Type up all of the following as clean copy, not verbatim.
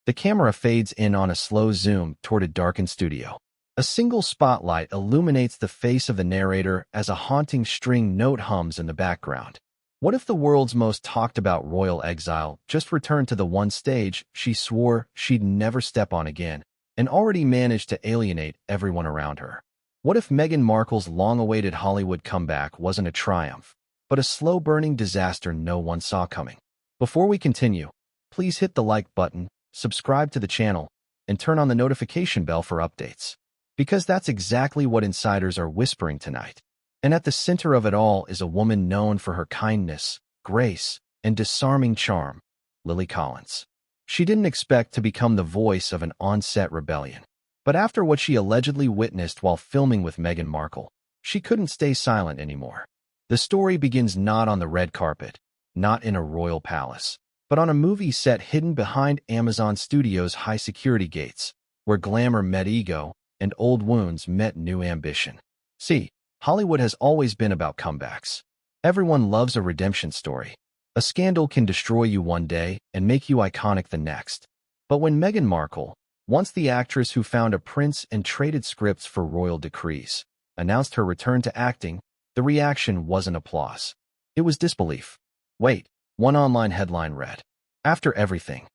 The camera fades in on a slow zoom toward a darkened studio. A single spotlight illuminates the face of the narrator as a haunting string note hums in the background. What if the world's most talked about royal exile just returned to the one stage she swore she'd never step on again, and already managed to alienate everyone around her? What if Meghan Markle's long-awaited Hollywood comeback wasn't a triumph, but a slow-burning disaster no one saw coming? Before we continue, please hit the like button, subscribe to the channel, and turn on the notification bell for updates. Because that's exactly what insiders are whispering tonight. And at the center of it all is a woman known for her kindness, grace, and disarming charm, Lily Collins. She didn't expect to become the voice of an on-set rebellion. But after what she allegedly witnessed while filming with Meghan Markle, she couldn't stay silent anymore. The story begins not on the red carpet, not in a royal palace, but on a movie set hidden behind Amazon Studios' high-security gates, where glamour met ego and old wounds met new ambition. See, Hollywood has always been about comebacks. Everyone loves a redemption story. A scandal can destroy you one day and make you iconic the next. But when Meghan Markle, once the actress who found a prince and traded scripts for royal decrees, announced her return to acting, the reaction wasn't applause. It was disbelief. Wait, one online headline read, "After everything,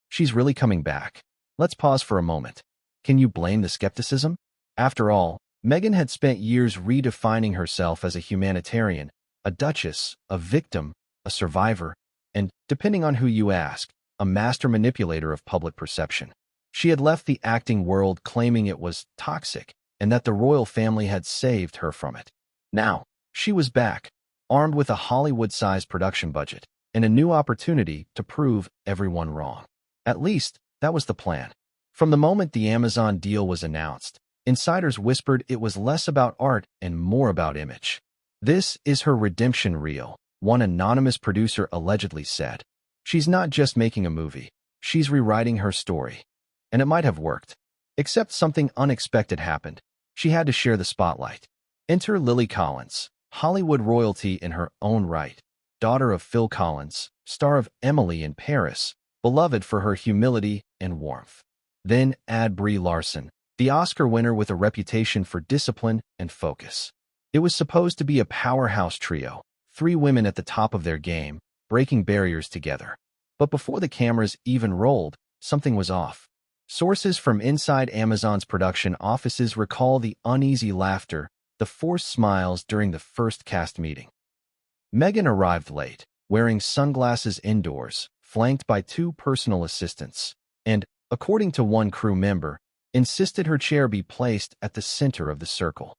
she's really coming back." Let's pause for a moment. Can you blame the skepticism? After all, Meghan had spent years redefining herself as a humanitarian, a duchess, a victim, a survivor, and, depending on who you ask, a master manipulator of public perception. She had left the acting world claiming it was toxic and that the royal family had saved her from it. Now, she was back, armed with a Hollywood-sized production budget and a new opportunity to prove everyone wrong. At least, that was the plan. From the moment the Amazon deal was announced, insiders whispered it was less about art and more about image. "This is her redemption reel," one anonymous producer allegedly said. "She's not just making a movie, she's rewriting her story." And it might have worked. Except something unexpected happened. She had to share the spotlight. Enter Lily Collins, Hollywood royalty in her own right, daughter of Phil Collins, star of Emily in Paris, beloved for her humility and warmth. Then add Brie Larson, the Oscar winner with a reputation for discipline and focus. It was supposed to be a powerhouse trio, 3 women at the top of their game, breaking barriers together. But before the cameras even rolled, something was off. Sources from inside Amazon's production offices recall the uneasy laughter, the forced smiles during the first cast meeting. Meghan arrived late, wearing sunglasses indoors, flanked by 2 personal assistants, and, according to one crew member, insisted her chair be placed at the center of the circle.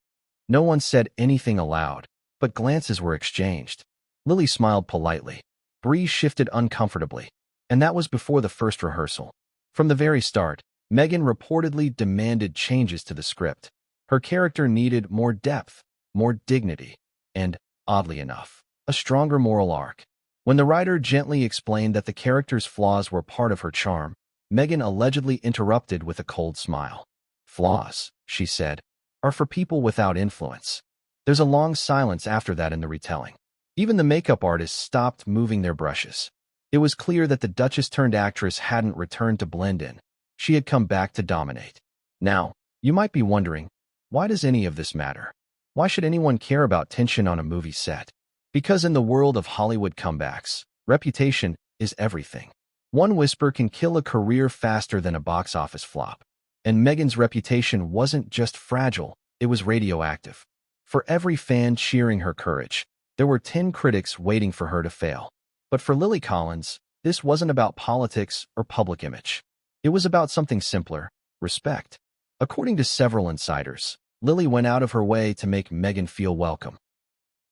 No one said anything aloud, but glances were exchanged. Lily smiled politely. Brie shifted uncomfortably, and that was before the first rehearsal. From the very start, Meghan reportedly demanded changes to the script. Her character needed more depth, more dignity, and, oddly enough, a stronger moral arc. When the writer gently explained that the character's flaws were part of her charm, Meghan allegedly interrupted with a cold smile. "Flaws," she said, "are for people without influence." There's a long silence after that in the retelling. Even the makeup artists stopped moving their brushes. It was clear that the Duchess-turned-actress hadn't returned to blend in. She had come back to dominate. Now, you might be wondering, why does any of this matter? Why should anyone care about tension on a movie set? Because in the world of Hollywood comebacks, reputation is everything. One whisper can kill a career faster than a box office flop. And Meghan's reputation wasn't just fragile, it was radioactive. For every fan cheering her courage, there were 10 critics waiting for her to fail. But for Lily Collins, this wasn't about politics or public image. It was about something simpler, respect. According to several insiders, Lily went out of her way to make Meghan feel welcome.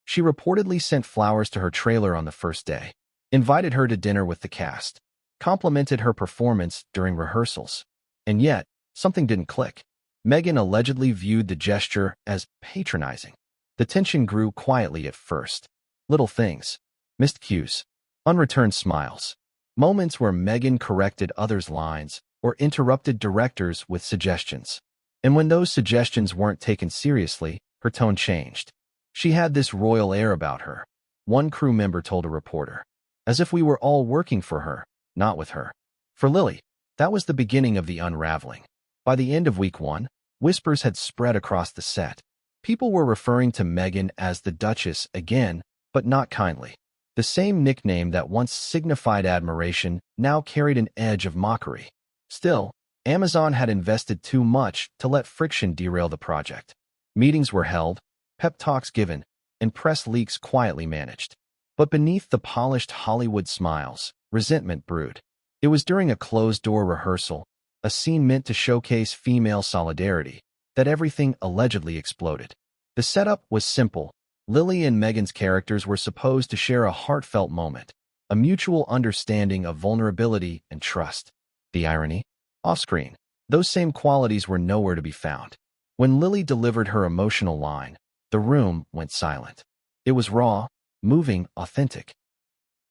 She reportedly sent flowers to her trailer on the first day, invited her to dinner with the cast, complimented her performance during rehearsals. And yet, something didn't click. Meghan allegedly viewed the gesture as patronizing. The tension grew quietly at first. Little things, missed cues, unreturned smiles, moments where Meghan corrected others' lines or interrupted directors with suggestions. And when those suggestions weren't taken seriously, her tone changed. She had this royal air about her, one crew member told a reporter, as if we were all working for her, not with her. For Lily, That was the beginning of the unraveling. By the end of week 1, whispers had spread across the set. People were referring to Meghan as the Duchess again, but not kindly. The same nickname that once signified admiration now carried an edge of mockery. Still, Amazon had invested too much to let friction derail the project. Meetings were held, pep talks given, and press leaks quietly managed. But beneath the polished Hollywood smiles, resentment brewed. It was during a closed-door rehearsal, a scene meant to showcase female solidarity, that everything allegedly exploded. The setup was simple. Lily and Meghan's characters were supposed to share a heartfelt moment, a mutual understanding of vulnerability and trust. The irony? Off-screen, those same qualities were nowhere to be found. When Lily delivered her emotional line, the room went silent. It was raw, moving, authentic.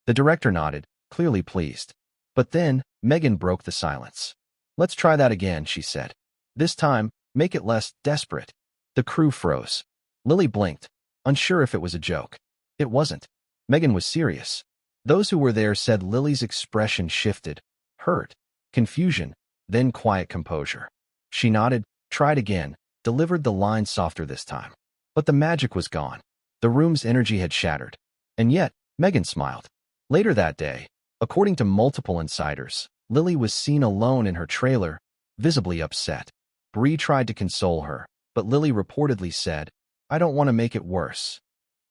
The director nodded, clearly pleased. But then, Meghan broke the silence. "Let's try that again," she said. "This time, make it less desperate." The crew froze. Lily blinked, unsure if it was a joke. It wasn't. Meghan was serious. Those who were there said Lily's expression shifted, hurt, confusion, then quiet composure. She nodded, tried again, delivered the line softer this time. But the magic was gone. The room's energy had shattered. And yet, Meghan smiled. Later that day, according to multiple insiders, Lily was seen alone in her trailer, visibly upset. Bree tried to console her, but Lily reportedly said, "I don't want to make it worse."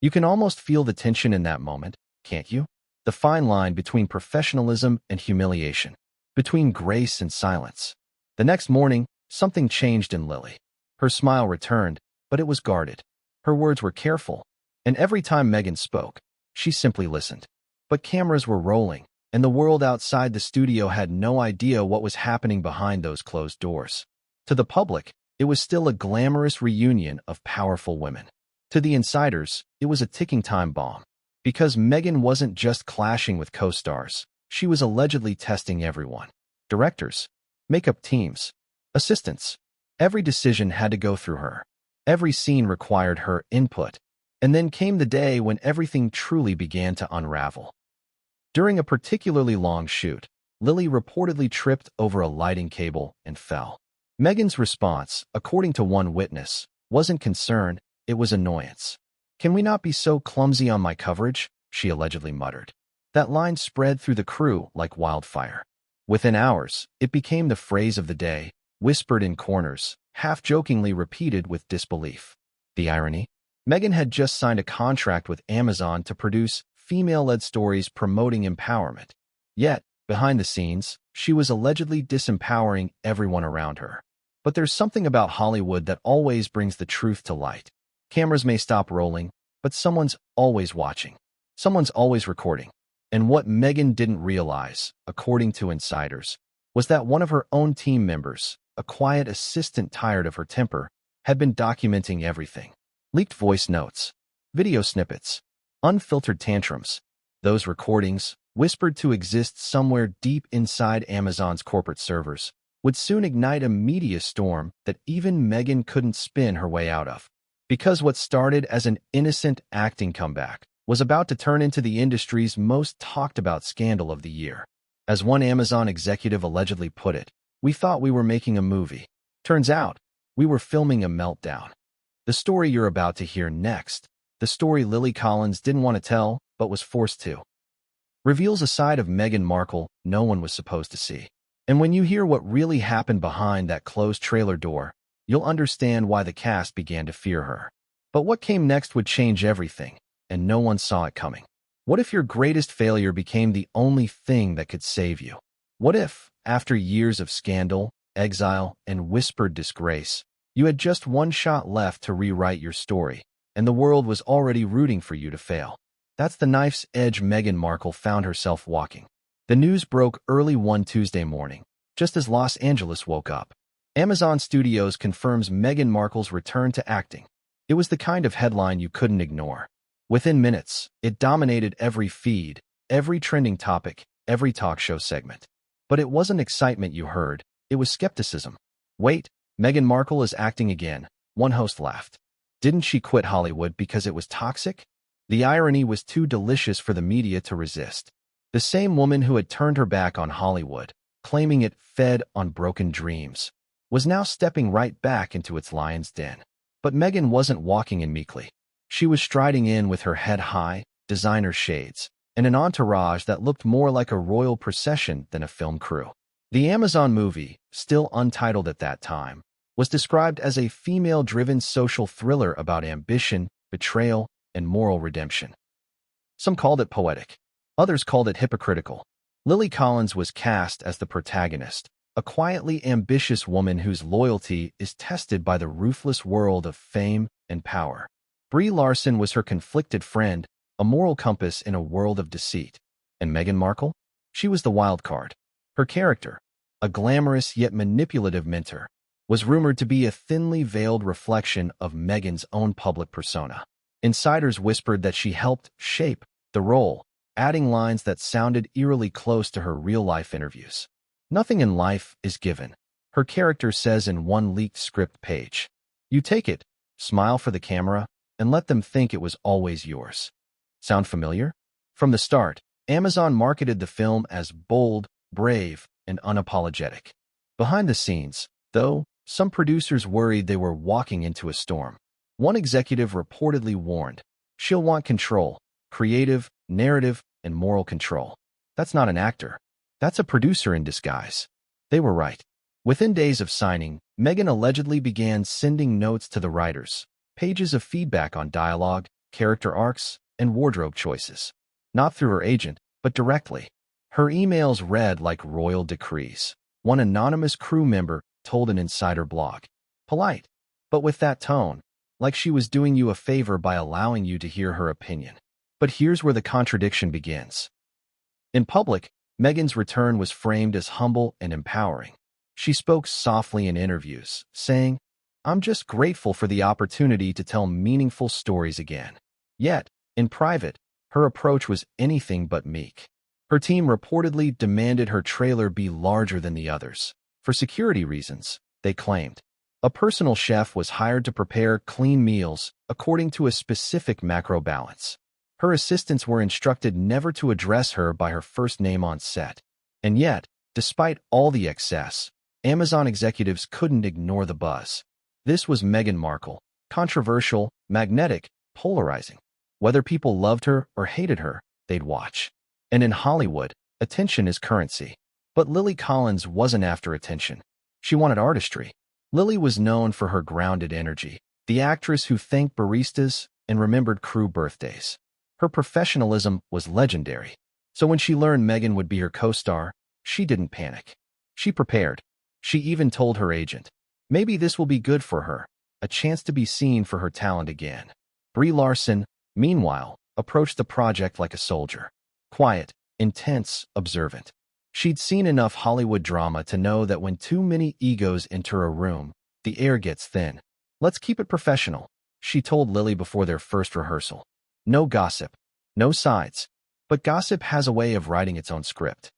You can almost feel the tension in that moment, can't you? The fine line between professionalism and humiliation, between grace and silence. The next morning, something changed in Lily. Her smile returned, but it was guarded. Her words were careful, and every time Meghan spoke, she simply listened. But cameras were rolling, and the world outside the studio had no idea what was happening behind those closed doors. To the public, it was still a glamorous reunion of powerful women. To the insiders, it was a ticking time bomb. Because Meghan wasn't just clashing with co-stars, she was allegedly testing everyone. Directors, makeup teams, assistants. Every decision had to go through her. Every scene required her input. And then came the day when everything truly began to unravel. During a particularly long shoot, Lily reportedly tripped over a lighting cable and fell. Meghan's response, according to one witness, wasn't concern, it was annoyance. "Can we not be so clumsy on my coverage?" she allegedly muttered. That line spread through the crew like wildfire. Within hours, it became the phrase of the day, whispered in corners, half-jokingly repeated with disbelief. The irony? Meghan had just signed a contract with Amazon to produce female-led stories promoting empowerment. Yet, behind the scenes, she was allegedly disempowering everyone around her. But there's something about Hollywood that always brings the truth to light. Cameras may stop rolling, but someone's always watching. Someone's always recording. And what Meghan didn't realize, according to insiders, was that one of her own team members, a quiet assistant tired of her temper, had been documenting everything. Leaked voice notes, video snippets, unfiltered tantrums. Those recordings, whispered to exist somewhere deep inside Amazon's corporate servers, would soon ignite a media storm that even Meghan couldn't spin her way out of. Because what started as an innocent acting comeback was about to turn into the industry's most talked-about scandal of the year. As one Amazon executive allegedly put it, "We thought we were making a movie. Turns out, we were filming a meltdown." The story you're about to hear next, the story Lily Collins didn't want to tell, but was forced to, reveals a side of Meghan Markle no one was supposed to see. And when you hear what really happened behind that closed trailer door, you'll understand why the cast began to fear her. But what came next would change everything, and no one saw it coming. What if your greatest failure became the only thing that could save you? What if, after years of scandal, exile, and whispered disgrace, you had just one shot left to rewrite your story, and the world was already rooting for you to fail? That's the knife's edge Meghan Markle found herself walking. The news broke early one Tuesday morning, just as Los Angeles woke up. Amazon Studios confirms Meghan Markle's return to acting. It was the kind of headline you couldn't ignore. Within minutes, it dominated every feed, every trending topic, every talk show segment. But it wasn't excitement you heard, it was skepticism. "Wait, Meghan Markle is acting again," one host laughed. Didn't she quit Hollywood because it was toxic? The irony was too delicious for the media to resist. The same woman who had turned her back on Hollywood, claiming it fed on broken dreams, was now stepping right back into its lion's den. But Meghan wasn't walking in meekly. She was striding in with her head high, designer shades, and an entourage that looked more like a royal procession than a film crew. The Amazon movie, still untitled at that time, was described as a female-driven social thriller about ambition, betrayal, and moral redemption. Some called it poetic. Others called it hypocritical. Lily Collins was cast as the protagonist, a quietly ambitious woman whose loyalty is tested by the ruthless world of fame and power. Brie Larson was her conflicted friend, a moral compass in a world of deceit. And Meghan Markle? She was the wild card. Her character, a glamorous yet manipulative mentor, was rumored to be a thinly veiled reflection of Meghan's own public persona. Insiders whispered that she helped shape the role, adding lines that sounded eerily close to her real-life interviews. "Nothing in life is given," her character says in one leaked script page. "You take it, smile for the camera, and let them think it was always yours." Sound familiar? From the start, Amazon marketed the film as bold, brave, and unapologetic. Behind the scenes, though, some producers worried they were walking into a storm. One executive reportedly warned, "She'll want control, creative, narrative, and moral control." That's not an actor. That's a producer in disguise. They were right. Within days of signing, Meghan allegedly began sending notes to the writers, pages of feedback on dialogue, character arcs, and wardrobe choices. Not through her agent, but directly. Her emails read like royal decrees. One anonymous crew member told an insider blog. Polite, but with that tone, like she was doing you a favor by allowing you to hear her opinion. But here's where the contradiction begins. In public, Meghan's return was framed as humble and empowering. She spoke softly in interviews, saying, "I'm just grateful for the opportunity to tell meaningful stories again." Yet, in private, her approach was anything but meek. Her team reportedly demanded her trailer be larger than the others. For security reasons, they claimed. A personal chef was hired to prepare clean meals according to a specific macro balance. Her assistants were instructed never to address her by her first name on set. And yet, despite all the excess, Amazon executives couldn't ignore the buzz. This was Meghan Markle, controversial, magnetic, polarizing. Whether people loved her or hated her, they'd watch. And in Hollywood, attention is currency. But Lily Collins wasn't after attention. She wanted artistry. Lily was known for her grounded energy, the actress who thanked baristas and remembered crew birthdays. Her professionalism was legendary. So when she learned Meghan would be her co-star, she didn't panic. She prepared. She even told her agent, maybe this will be good for her, a chance to be seen for her talent again. Brie Larson, meanwhile, approached the project like a soldier. Quiet, intense, observant. She'd seen enough Hollywood drama to know that when too many egos enter a room, the air gets thin. "Let's keep it professional," she told Lily before their first rehearsal. "No gossip, no sides." But gossip has a way of writing its own script.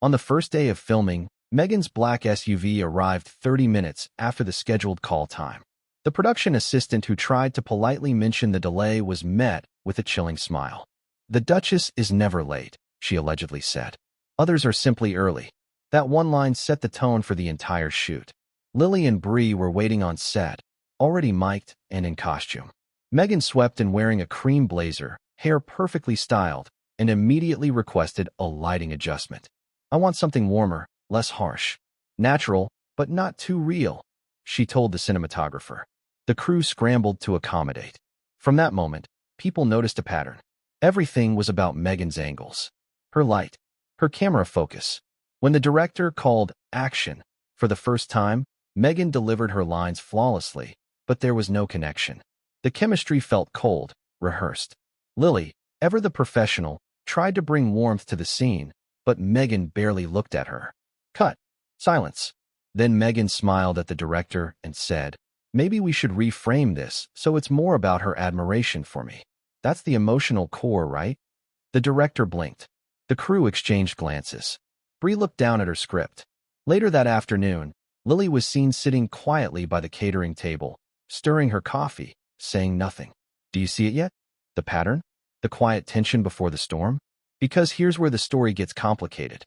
On the first day of filming, Meghan's black SUV arrived 30 minutes after the scheduled call time. The production assistant who tried to politely mention the delay was met with a chilling smile. "The Duchess is never late," she allegedly said. "Others are simply early." That one line set the tone for the entire shoot. Lily and Brie were waiting on set, already mic'd and in costume. Meghan swept in wearing a cream blazer, hair perfectly styled, and immediately requested a lighting adjustment. "I want something warmer, less harsh. Natural, but not too real," she told the cinematographer. The crew scrambled to accommodate. From that moment, people noticed a pattern. Everything was about Meghan's angles. Her light, her camera focus. When the director called action for the first time, Meghan delivered her lines flawlessly, but there was no connection. The chemistry felt cold, rehearsed. Lily, ever the professional, tried to bring warmth to the scene, but Meghan barely looked at her. Cut. Silence. Then Meghan smiled at the director and said, "Maybe we should reframe this so it's more about her admiration for me. That's the emotional core, right?" The director blinked. The crew exchanged glances. Brie looked down at her script. Later that afternoon, Lily was seen sitting quietly by the catering table, stirring her coffee, saying nothing. Do you see it yet? The pattern? The quiet tension before the storm? Because here's where the story gets complicated.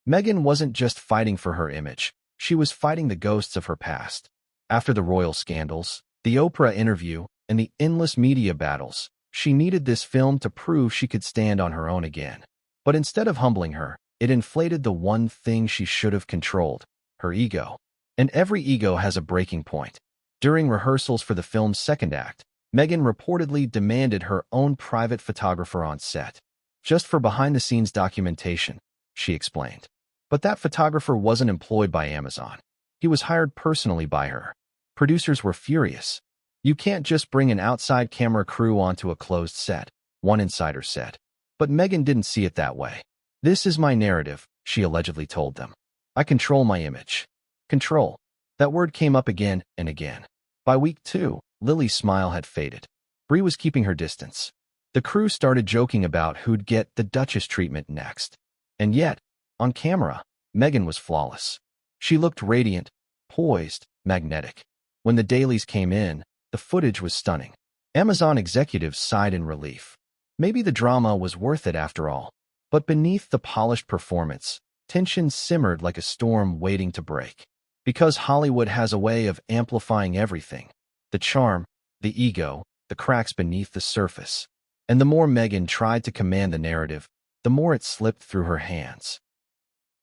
Meghan wasn't just fighting for her image, she was fighting the ghosts of her past. After the royal scandals, the Oprah interview, and the endless media battles, she needed this film to prove she could stand on her own again. But instead of humbling her, it inflated the one thing she should have controlled, her ego. And every ego has a breaking point. During rehearsals for the film's second act, Meghan reportedly demanded her own private photographer on set, just for behind-the-scenes documentation, she explained. But that photographer wasn't employed by Amazon. He was hired personally by her. Producers were furious. You can't just bring an outside camera crew onto a closed set, one insider said. But Meghan didn't see it that way. This is my narrative, she allegedly told them. I control my image. Control. That word came up again and again. By week 2, Lily's smile had faded. Brie was keeping her distance. The crew started joking about who'd get the Duchess treatment next. And yet, on camera, Meghan was flawless. She looked radiant, poised, magnetic. When the dailies came in, the footage was stunning. Amazon executives sighed in relief. Maybe the drama was worth it after all. But beneath the polished performance, tension simmered like a storm waiting to break. Because Hollywood has a way of amplifying everything. The charm, the ego, the cracks beneath the surface. And the more Meghan tried to command the narrative, the more it slipped through her hands.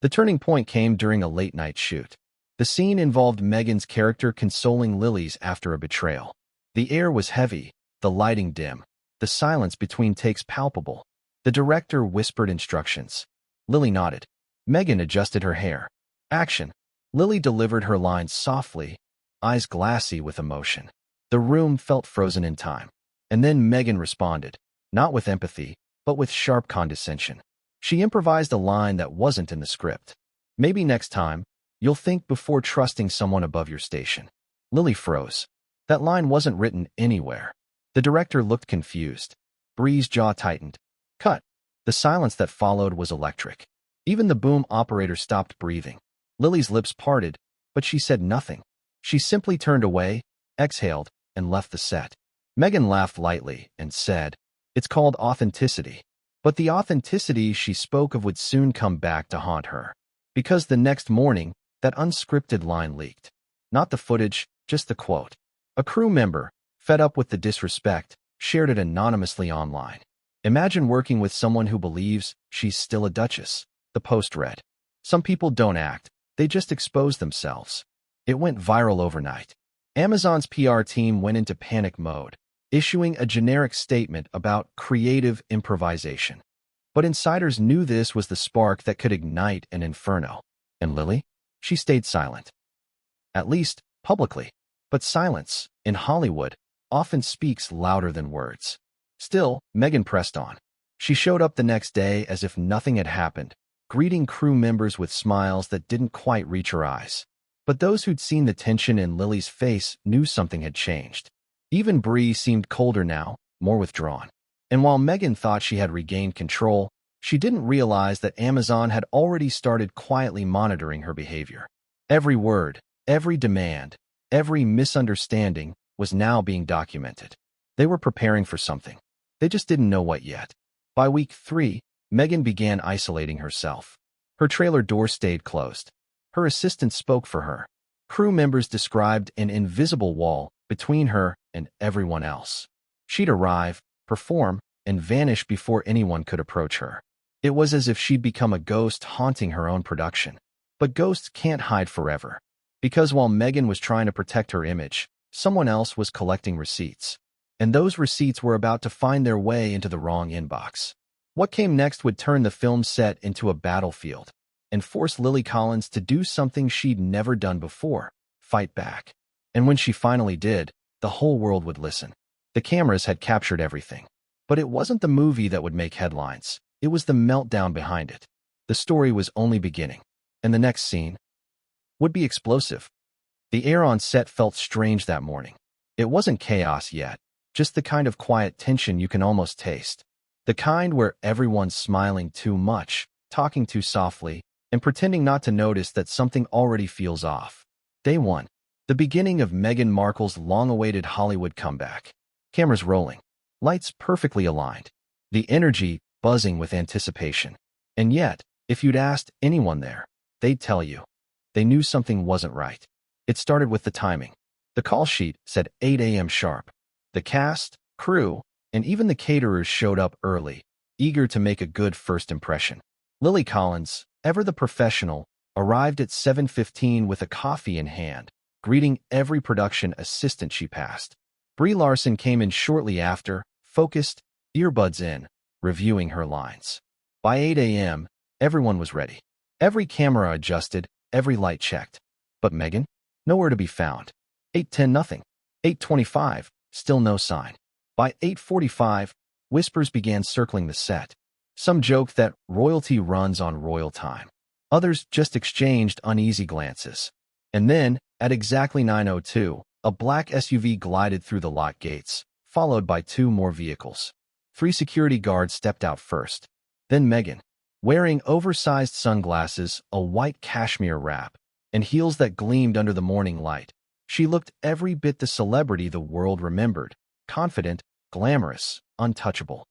The turning point came during a late-night shoot. The scene involved Meghan's character consoling Lily's after a betrayal. The air was heavy, the lighting dim, the silence between takes palpable. The director whispered instructions. Lily nodded. Meghan adjusted her hair. Action. Lily delivered her lines softly, eyes glassy with emotion. The room felt frozen in time. And then Meghan responded, not with empathy, but with sharp condescension. She improvised a line that wasn't in the script. Maybe next time, you'll think before trusting someone above your station. Lily froze. That line wasn't written anywhere. The director looked confused. Brie's jaw tightened. Cut. The silence that followed was electric. Even the boom operator stopped breathing. Lily's lips parted, but she said nothing. She simply turned away, exhaled, and left the set. Meghan laughed lightly and said, "It's called authenticity." But the authenticity she spoke of would soon come back to haunt her. Because the next morning, that unscripted line leaked. Not the footage, just the quote. A crew member, fed up with the disrespect, shared it anonymously online. Imagine working with someone who believes she's still a duchess, the post read. Some people don't act, they just expose themselves. It went viral overnight. Amazon's PR team went into panic mode, issuing a generic statement about creative improvisation. But insiders knew this was the spark that could ignite an inferno. And Lily? She stayed silent. At least, publicly. But silence, in Hollywood, often speaks louder than words. Still, Meghan pressed on. She showed up the next day as if nothing had happened, greeting crew members with smiles that didn't quite reach her eyes. But those who'd seen the tension in Lily's face knew something had changed. Even Brie seemed colder now, more withdrawn. And while Meghan thought she had regained control, she didn't realize that Amazon had already started quietly monitoring her behavior. Every word, every demand, every misunderstanding was now being documented. They were preparing for something. They just didn't know what yet. By week 3, Meghan began isolating herself. Her trailer door stayed closed. Her assistant spoke for her. Crew members described an invisible wall between her and everyone else. She'd arrive, perform, and vanish before anyone could approach her. It was as if she'd become a ghost haunting her own production. But ghosts can't hide forever. Because while Meghan was trying to protect her image, someone else was collecting receipts. And those receipts were about to find their way into the wrong inbox. What came next would turn the film set into a battlefield and force Lily Collins to do something she'd never done before, fight back. And when she finally did, the whole world would listen. The cameras had captured everything. But it wasn't the movie that would make headlines. It was the meltdown behind it. The story was only beginning. And the next scene would be explosive. The air on set felt strange that morning. It wasn't chaos yet, just the kind of quiet tension you can almost taste. The kind where everyone's smiling too much, talking too softly, and pretending not to notice that something already feels off. Day 1. The beginning of Meghan Markle's long-awaited Hollywood comeback. Cameras rolling. Lights perfectly aligned. The energy buzzing with anticipation. And yet, If you'd asked anyone there, they'd tell you. They knew something wasn't right. It started with the timing. The call sheet said 8 a.m. sharp. The cast, crew, and even the caterers showed up early, eager to make a good first impression. Lily Collins, ever the professional, arrived at 7:15 with a coffee in hand, greeting every production assistant she passed. Brie Larson came in shortly after, focused, earbuds in, reviewing her lines. By 8 a.m., everyone was ready. Every camera adjusted, every light checked. But Meghan? Nowhere to be found. 8:10 nothing. 8:25, still no sign. By 8:45, whispers began circling the set. Some joked that royalty runs on royal time. Others just exchanged uneasy glances. And then, at exactly 9:02, a black SUV glided through the lot gates, followed by 2 more vehicles. 3 security guards stepped out first. Then Meghan, wearing oversized sunglasses, a white cashmere wrap, and heels that gleamed under the morning light. She looked every bit the celebrity the world remembered, confident, glamorous, untouchable.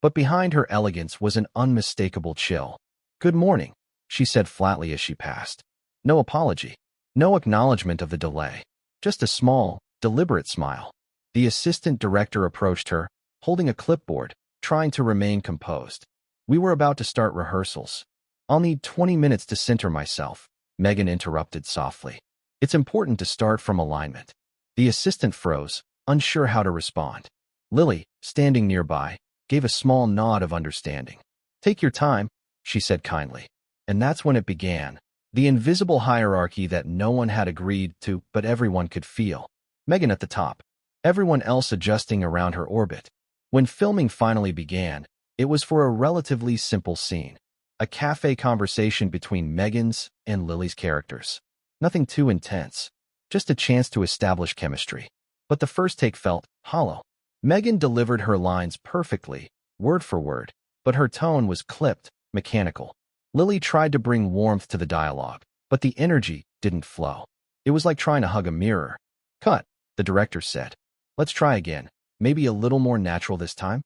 But behind her elegance was an unmistakable chill. "Good morning," she said flatly as she passed. No apology, no acknowledgement of the delay, just a small, deliberate smile. The assistant director approached her, holding a clipboard, trying to remain composed. "We were about to start rehearsals. I'll need 20 minutes to center myself," Meghan interrupted softly. "It's important to start from alignment." The assistant froze, unsure how to respond. Lily, standing nearby, gave a small nod of understanding. "Take your time," she said kindly. And that's when it began, the invisible hierarchy that no one had agreed to but everyone could feel. Meghan at the top, everyone else adjusting around her orbit. When filming finally began, it was for a relatively simple scene. A cafe conversation between Meghan's and Lily's characters. Nothing too intense, just a chance to establish chemistry. But the first take felt hollow. Meghan delivered her lines perfectly, word for word, but her tone was clipped, mechanical. Lily tried to bring warmth to the dialogue, but the energy didn't flow. It was like trying to hug a mirror. "Cut," the director said. "Let's try again. Maybe a little more natural this time?"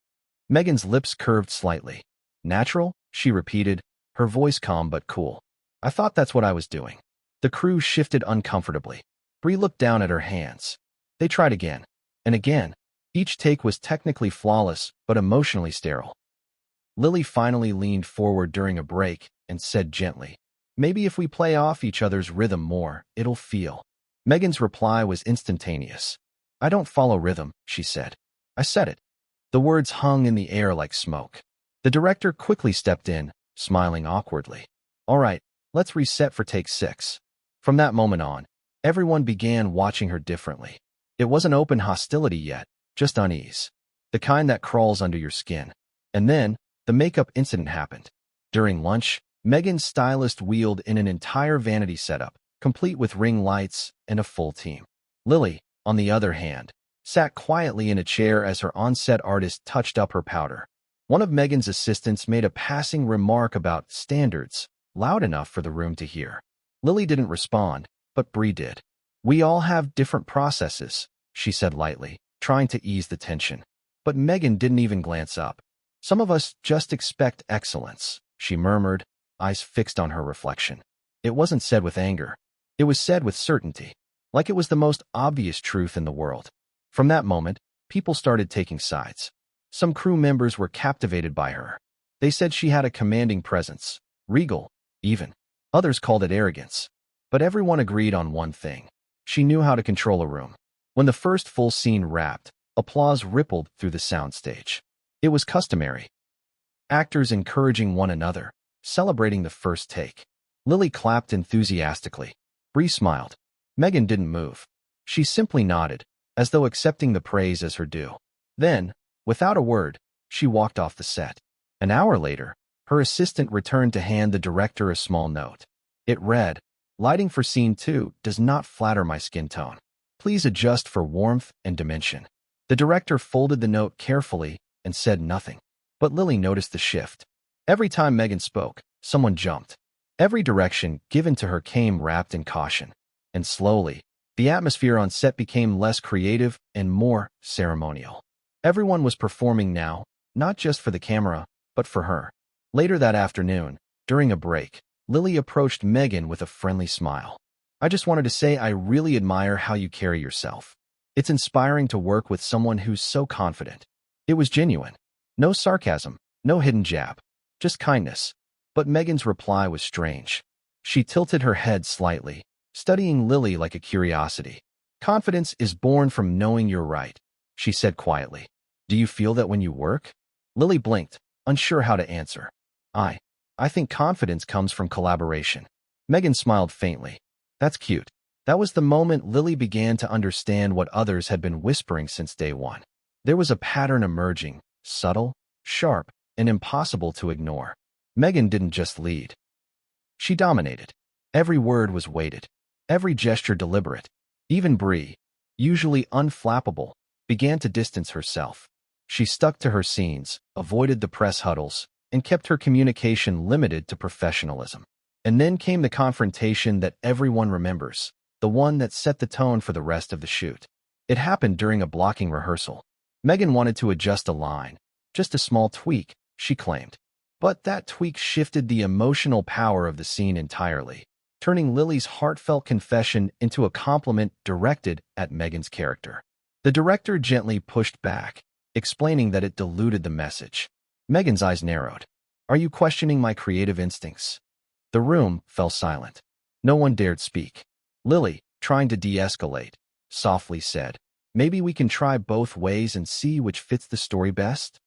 Meghan's lips curved slightly. "Natural?" she repeated, her voice calm but cool. "I thought that's what I was doing." The crew shifted uncomfortably. Brie looked down at her hands. They tried again, and again. Each take was technically flawless, but emotionally sterile. Lily finally leaned forward during a break and said gently, "Maybe if we play off each other's rhythm more, it'll feel." Meghan's reply was instantaneous. "I don't follow rhythm," she said. "I said it." The words hung in the air like smoke. The director quickly stepped in, smiling awkwardly. "All right, let's reset for take 6. From that moment on, everyone began watching her differently. It wasn't open hostility yet, just unease. The kind that crawls under your skin. And then, the makeup incident happened. During lunch, Meghan's stylist wheeled in an entire vanity setup, complete with ring lights and a full team. Lily, on the other hand, sat quietly in a chair as her on-set artist touched up her powder. One of Meghan's assistants made a passing remark about standards, loud enough for the room to hear. Lily didn't respond, but Brie did. "We all have different processes," she said lightly, trying to ease the tension. But Meghan didn't even glance up. "Some of us just expect excellence," she murmured, eyes fixed on her reflection. It wasn't said with anger. It was said with certainty, like it was the most obvious truth in the world. From that moment, people started taking sides. Some crew members were captivated by her. They said she had a commanding presence, regal, even. Others called it arrogance. But everyone agreed on one thing. She knew how to control a room. When the first full scene wrapped, applause rippled through the soundstage. It was customary. Actors encouraging one another, celebrating the first take. Lily clapped enthusiastically. Brie smiled. Meghan didn't move. She simply nodded, as though accepting the praise as her due. Then, without a word, she walked off the set. An hour later, her assistant returned to hand the director a small note. It read, "Lighting for scene 2 does not flatter my skin tone. Please adjust for warmth and dimension." The director folded the note carefully and said nothing. But Lily noticed the shift. Every time Meghan spoke, someone jumped. Every direction given to her came wrapped in caution. And slowly, the atmosphere on set became less creative and more ceremonial. Everyone was performing now, not just for the camera, but for her. Later that afternoon, During a break, Lily approached Meghan with a friendly smile. I just wanted to say I really admire how you carry yourself. It's inspiring to work with someone who's so confident. It was genuine. No sarcasm, no hidden jab, just kindness. But Meghan's reply was strange. She tilted her head slightly, studying Lily like a curiosity. Confidence is born from knowing you're right, she said quietly. Do you feel that when you work? Lily blinked, unsure how to answer. I think confidence comes from collaboration. Meghan smiled faintly. That's cute. That was the moment Lily began to understand what others had been whispering since day one. There was a pattern emerging, subtle, sharp, and impossible to ignore. Meghan didn't just lead. She dominated. Every word was weighted, every gesture deliberate. Even Bree, usually unflappable, began to distance herself. She stuck to her scenes, avoided the press huddles, and kept her communication limited to professionalism. And then came the confrontation that everyone remembers, the one that set the tone for the rest of the shoot. It happened during a blocking rehearsal. Meghan wanted to adjust a line, just a small tweak, she claimed. But that tweak shifted the emotional power of the scene entirely, turning Lily's heartfelt confession into a compliment directed at Meghan's character. The director gently pushed back, explaining that it diluted the message. Meghan's eyes narrowed. Are you questioning my creative instincts? The room fell silent. No one dared speak. Lily, trying to de-escalate, softly said, maybe we can try both ways and see which fits the story best?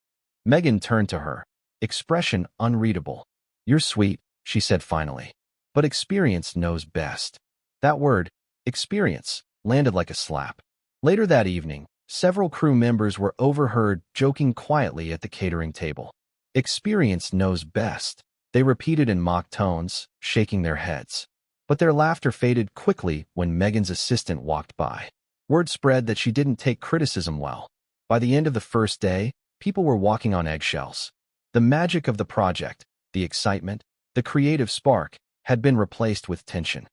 Meghan turned to her, expression unreadable. You're sweet, she said finally. But experience knows best. That word, experience, landed like a slap. Later that evening, several crew members were overheard joking quietly at the catering table. Experience knows best, they repeated in mock tones, shaking their heads. But their laughter faded quickly when Meghan's assistant walked by. Word spread that she didn't take criticism well. By the end of the first day, people were walking on eggshells. The magic of the project, the excitement, the creative spark, had been replaced with tension.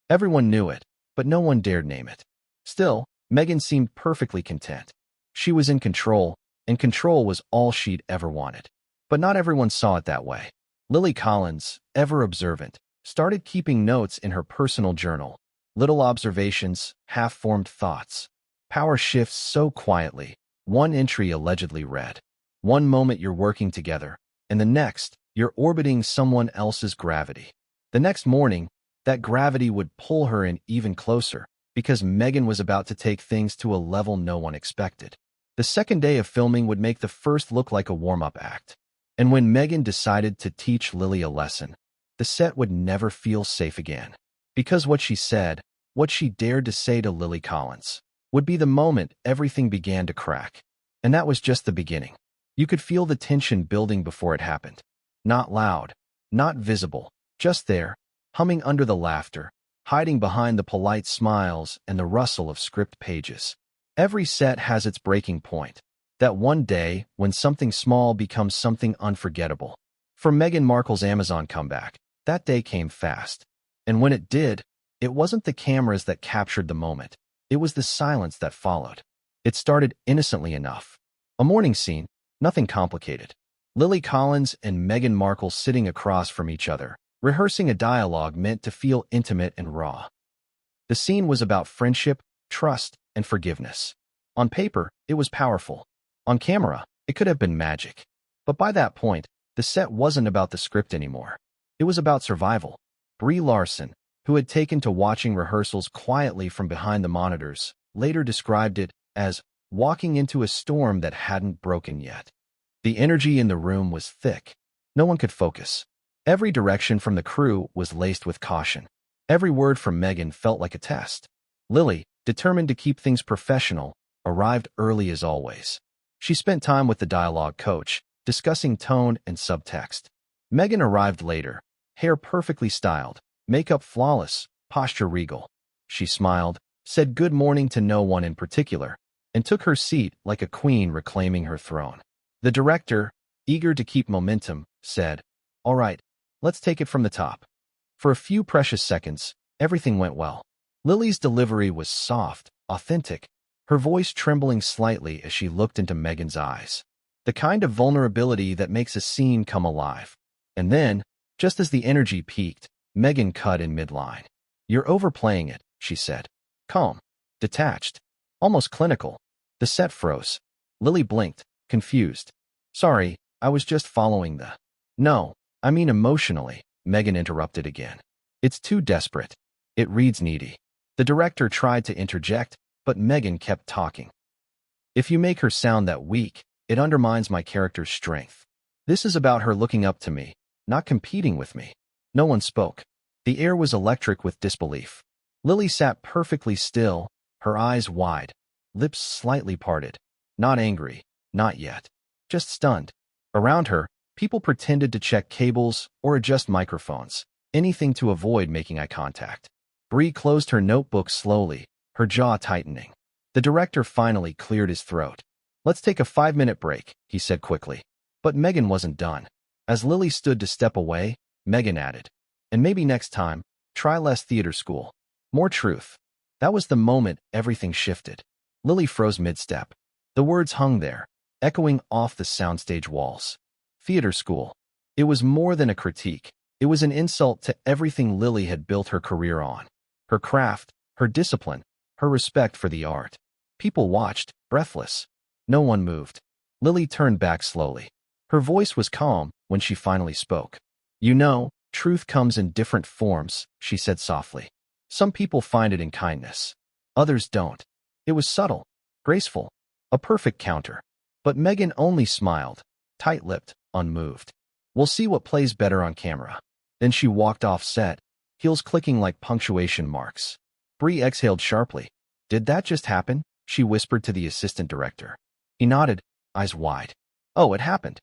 Everyone knew it, but no one dared name it. Still, Meghan seemed perfectly content. She was in control, and control was all she'd ever wanted. But not everyone saw it that way. Lily Collins, ever observant, started keeping notes in her personal journal. Little observations, half-formed thoughts. Power shifts so quietly. One entry allegedly read, one moment you're working together, and the next, you're orbiting someone else's gravity. The next morning, that gravity would pull her in even closer, because Meghan was about to take things to a level no one expected. The second day of filming would make the first look like a warm-up act. And when Meghan decided to teach Lily a lesson, the set would never feel safe again. Because what she said, what she dared to say to Lily Collins, would be the moment everything began to crack. And that was just the beginning. You could feel the tension building before it happened. Not loud, not visible, just there, humming under the laughter, hiding behind the polite smiles and the rustle of script pages. Every set has its breaking point. That one day when something small becomes something unforgettable. For Meghan Markle's Amazon comeback, that day came fast. And when it did, it wasn't the cameras that captured the moment. It was the silence that followed. It started innocently enough. A morning scene, nothing complicated. Lily Collins and Meghan Markle sitting across from each other, rehearsing a dialogue meant to feel intimate and raw. The scene was about friendship, trust, and forgiveness. On paper, it was powerful. On camera, it could have been magic. But by that point, the set wasn't about the script anymore. It was about survival. Brie Larson, who had taken to watching rehearsals quietly from behind the monitors, later described it as walking into a storm that hadn't broken yet. The energy in the room was thick. No one could focus. Every direction from the crew was laced with caution. Every word from Meghan felt like a test. Lily, determined to keep things professional, arrived early as always. She spent time with the dialogue coach, discussing tone and subtext. Meghan arrived later, hair perfectly styled, makeup flawless, posture regal. She smiled, said good morning to no one in particular, and took her seat like a queen reclaiming her throne. The director, eager to keep momentum, said, "All right, let's take it from the top." For a few precious seconds, everything went well. Lily's delivery was soft, authentic, her voice trembling slightly as she looked into Meghan's eyes. The kind of vulnerability that makes a scene come alive. And then, Just as the energy peaked, Meghan cut in midline. "You're overplaying it," she said. Calm, detached, almost clinical. The set froze. Lily blinked, confused. "Sorry, I was just following the—" "No, I mean emotionally," Meghan interrupted again. "It's too desperate. It reads needy." The director tried to interject, but Meghan kept talking. "If you make her sound that weak, it undermines my character's strength. This is about her looking up to me, not competing with me." No one spoke. The air was electric with disbelief. Lily sat perfectly still, her eyes wide, lips slightly parted. Not angry, not yet. Just stunned. Around her, people pretended to check cables or adjust microphones, anything to avoid making eye contact. Bree closed her notebook slowly, her jaw tightening. The director finally cleared his throat. "Let's take a 5-minute break," he said quickly. But Meghan wasn't done. As Lily stood to step away, Meghan added, "And maybe next time, try less theater school. More truth." That was the moment everything shifted. Lily froze mid-step. The words hung there, echoing off the soundstage walls. Theater school. It was more than a critique. It was an insult to everything Lily had built her career on. Her craft, her discipline, her respect for the art. People watched, breathless. No one moved. Lily turned back slowly. Her voice was calm when she finally spoke. "You know, truth comes in different forms," she said softly. "Some people find it in kindness. Others don't." It was subtle, graceful, a perfect counter. But Meghan only smiled, tight-lipped, unmoved. "We'll see what plays better on camera." Then she walked off set, heels clicking like punctuation marks. Bree exhaled sharply. "Did that just happen?" she whispered to the assistant director. He nodded, eyes wide. "Oh, it happened."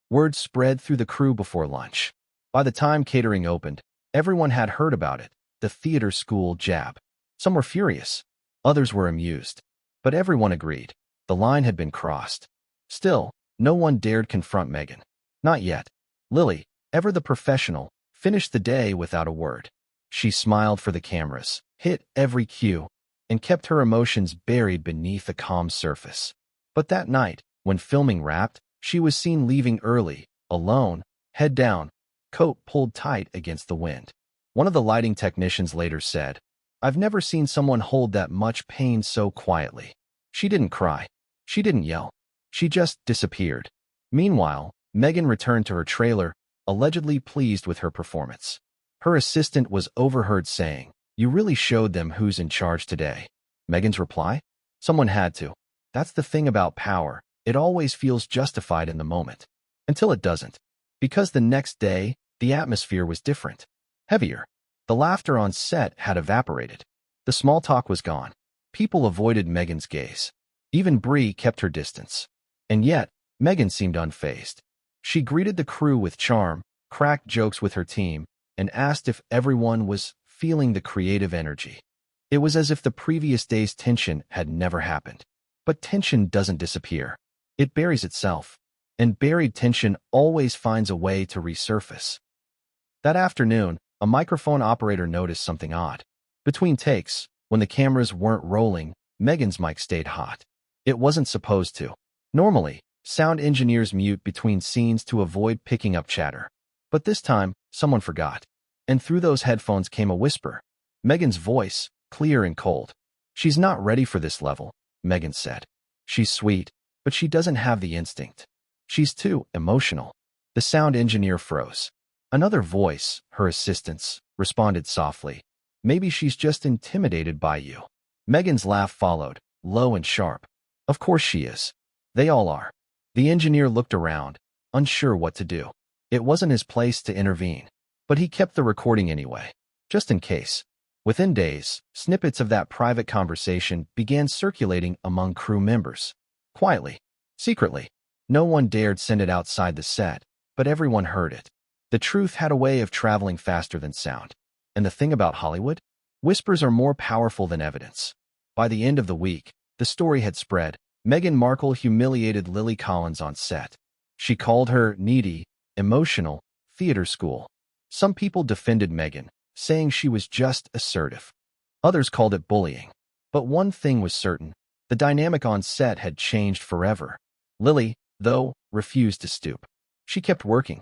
Word spread through the crew before lunch. By the time catering opened, everyone had heard about it, the theater school jab. Some were furious. Others were amused. But everyone agreed. The line had been crossed. Still, no one dared confront Meghan. Not yet. Lily, ever the professional, finished the day without a word. She smiled for the cameras, hit every cue, and kept her emotions buried beneath a calm surface. But that night, when filming wrapped, she was seen leaving early, alone, head down, coat pulled tight against the wind. One of the lighting technicians later said, "I've never seen someone hold that much pain so quietly." She didn't cry. She didn't yell. She just disappeared. Meanwhile, Meghan returned to her trailer, allegedly pleased with her performance. Her assistant was overheard saying, "You really showed them who's in charge today." Meghan's reply? "Someone had to. That's the thing about power. It always feels justified in the moment. Until it doesn't." Because the next day, the atmosphere was different. Heavier. The laughter on set had evaporated. The small talk was gone. People avoided Meghan's gaze. Even Bree kept her distance. And yet, Meghan seemed unfazed. She greeted the crew with charm, cracked jokes with her team, and asked if everyone was feeling the creative energy. It was as if the previous day's tension had never happened. But tension doesn't disappear. It buries itself. And buried tension always finds a way to resurface. That afternoon, a microphone operator noticed something odd. Between takes, when the cameras weren't rolling, Meghan's mic stayed hot. It wasn't supposed to. Normally, sound engineers mute between scenes to avoid picking up chatter. But this time, someone forgot. And through those headphones came a whisper. Meghan's voice, clear and cold. "She's not ready for this level," Meghan said. "She's sweet, but she doesn't have the instinct. She's too emotional." The sound engineer froze. Another voice, her assistant's, responded softly. "Maybe she's just intimidated by you." Meghan's laugh followed, low and sharp. "Of course she is. They all are." The engineer looked around, unsure what to do. It wasn't his place to intervene. But he kept the recording anyway, just in case. Within days, snippets of that private conversation began circulating among crew members. Quietly, secretly. No one dared send it outside the set, but everyone heard it. The truth had a way of traveling faster than sound. And the thing about Hollywood? Whispers are more powerful than evidence. By the end of the week, the story had spread. Meghan Markle humiliated Lily Collins on set. She called her needy, emotional, theater school. Some people defended Meghan, saying she was just assertive. Others called it bullying. But one thing was certain. The dynamic on set had changed forever. Lily, though, refused to stoop. She kept working.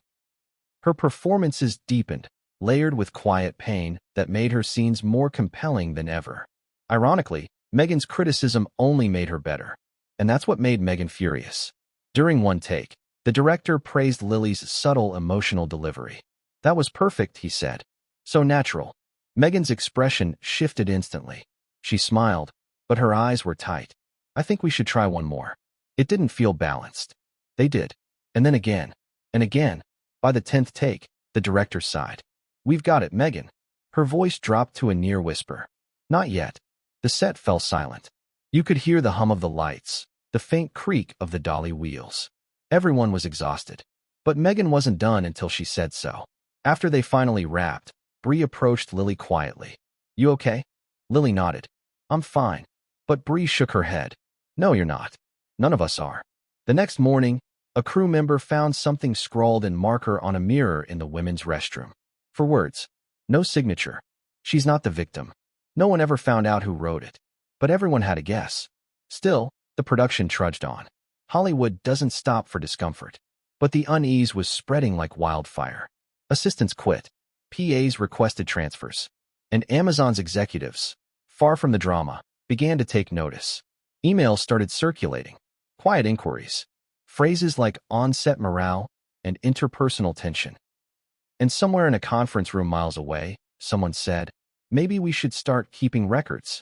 Her performances deepened, layered with quiet pain that made her scenes more compelling than ever. Ironically, Meghan's criticism only made her better. And that's what made Meghan furious. During one take, the director praised Lily's subtle emotional delivery. "That was perfect," he said. "So natural." Meghan's expression shifted instantly. She smiled, but her eyes were tight. "I think we should try one more." It didn't feel balanced. They did. And then again. And again. By the 10th take, the director sighed. "We've got it, Meghan." Her voice dropped to a near whisper. "Not yet." The set fell silent. You could hear the hum of the lights, the faint creak of the dolly wheels. Everyone was exhausted. But Meghan wasn't done until she said so. After they finally wrapped, Bree approached Lily quietly. "You okay?" Lily nodded. "I'm fine." But Bree shook her head. "No, you're not. None of us are." The next morning, a crew member found something scrawled in marker on a mirror in the women's restroom. 4 words. No signature. "She's not the victim." No one ever found out who wrote it. But everyone had a guess. Still, the production trudged on. Hollywood doesn't stop for discomfort. But the unease was spreading like wildfire. Assistants quit. PAs requested transfers. And Amazon's executives, far from the drama, began to take notice. Emails started circulating. Quiet inquiries. Phrases like on-set morale and interpersonal tension. And somewhere in a conference room miles away, someone said, "Maybe we should start keeping records."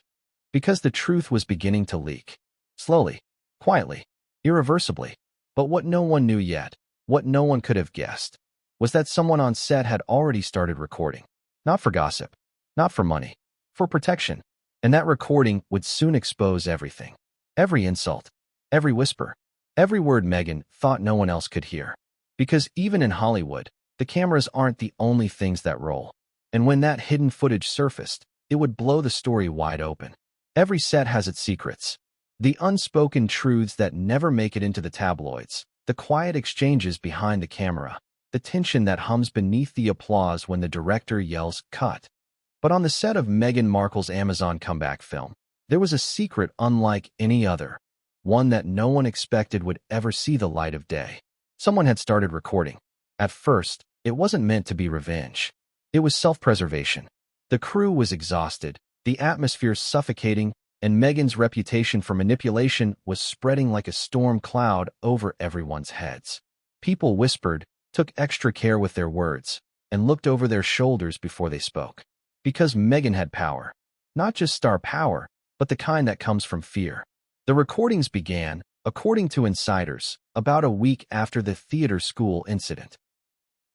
Because the truth was beginning to leak. Slowly, quietly, irreversibly. But what no one knew yet, what no one could have guessed, was that someone on set had already started recording. Not for gossip, not for money, for protection. And that recording would soon expose everything. Every insult, every whisper, every word Meghan thought no one else could hear. Because even in Hollywood, the cameras aren't the only things that roll. And when that hidden footage surfaced, it would blow the story wide open. Every set has its secrets. The unspoken truths that never make it into the tabloids. The quiet exchanges behind the camera. The tension that hums beneath the applause when the director yells, "Cut." But on the set of Meghan Markle's Amazon comeback film, there was a secret unlike any other. One that no one expected would ever see the light of day. Someone had started recording. At first, it wasn't meant to be revenge. It was self-preservation. The crew was exhausted, the atmosphere suffocating, and Meghan's reputation for manipulation was spreading like a storm cloud over everyone's heads. People whispered, took extra care with their words, and looked over their shoulders before they spoke. Because Meghan had power. Not just star power, but the kind that comes from fear. The recordings began, according to insiders, about a week after the theater school incident.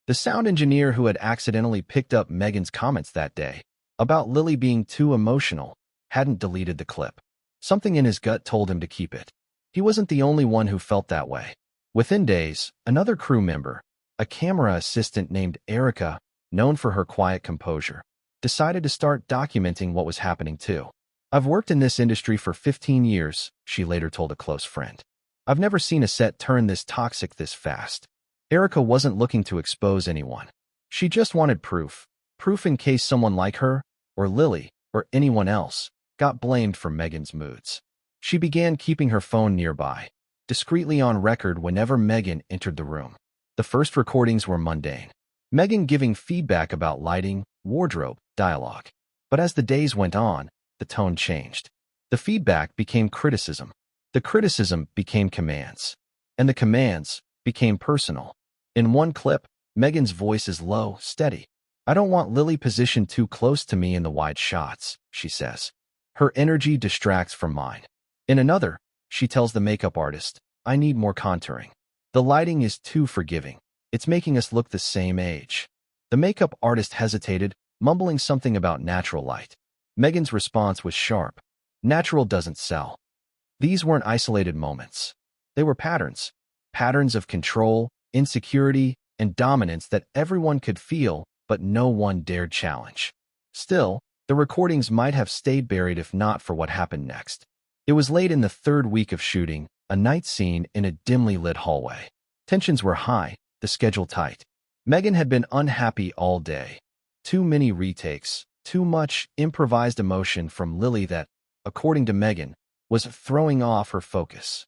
The sound engineer who had accidentally picked up Meghan's comments that day, about Lily being too emotional, hadn't deleted the clip. Something in his gut told him to keep it. He wasn't the only one who felt that way. Within days, another crew member, a camera assistant named Erica, known for her quiet composure, decided to start documenting what was happening too. "I've worked in this industry for 15 years, she later told a close friend. "I've never seen a set turn this toxic this fast." Erica wasn't looking to expose anyone. She just wanted proof. Proof in case someone like her, or Lily, or anyone else, got blamed for Meghan's moods. She began keeping her phone nearby, discreetly on record whenever Meghan entered the room. The first recordings were mundane. Meghan giving feedback about lighting, wardrobe, dialogue. But as the days went on, the tone changed. The feedback became criticism. The criticism became commands. And the commands became personal. In one clip, Meghan's voice is low, steady. "I don't want Lily positioned too close to me in the wide shots," she says. Her energy distracts from mine. In another, she tells the makeup artist, "I need more contouring. The lighting is too forgiving. It's making us look the same age." The makeup artist hesitated, mumbling something about natural light. Meghan's response was sharp. "Natural doesn't sell." These weren't isolated moments. They were patterns. Patterns of control, insecurity, and dominance that everyone could feel, but no one dared challenge. Still, the recordings might have stayed buried if not for what happened next. It was late in the 3rd week of shooting, a night scene in a dimly lit hallway. Tensions were high, the schedule tight. Meghan had been unhappy all day. Too many retakes, too much improvised emotion from Lily that, according to Meghan, was throwing off her focus.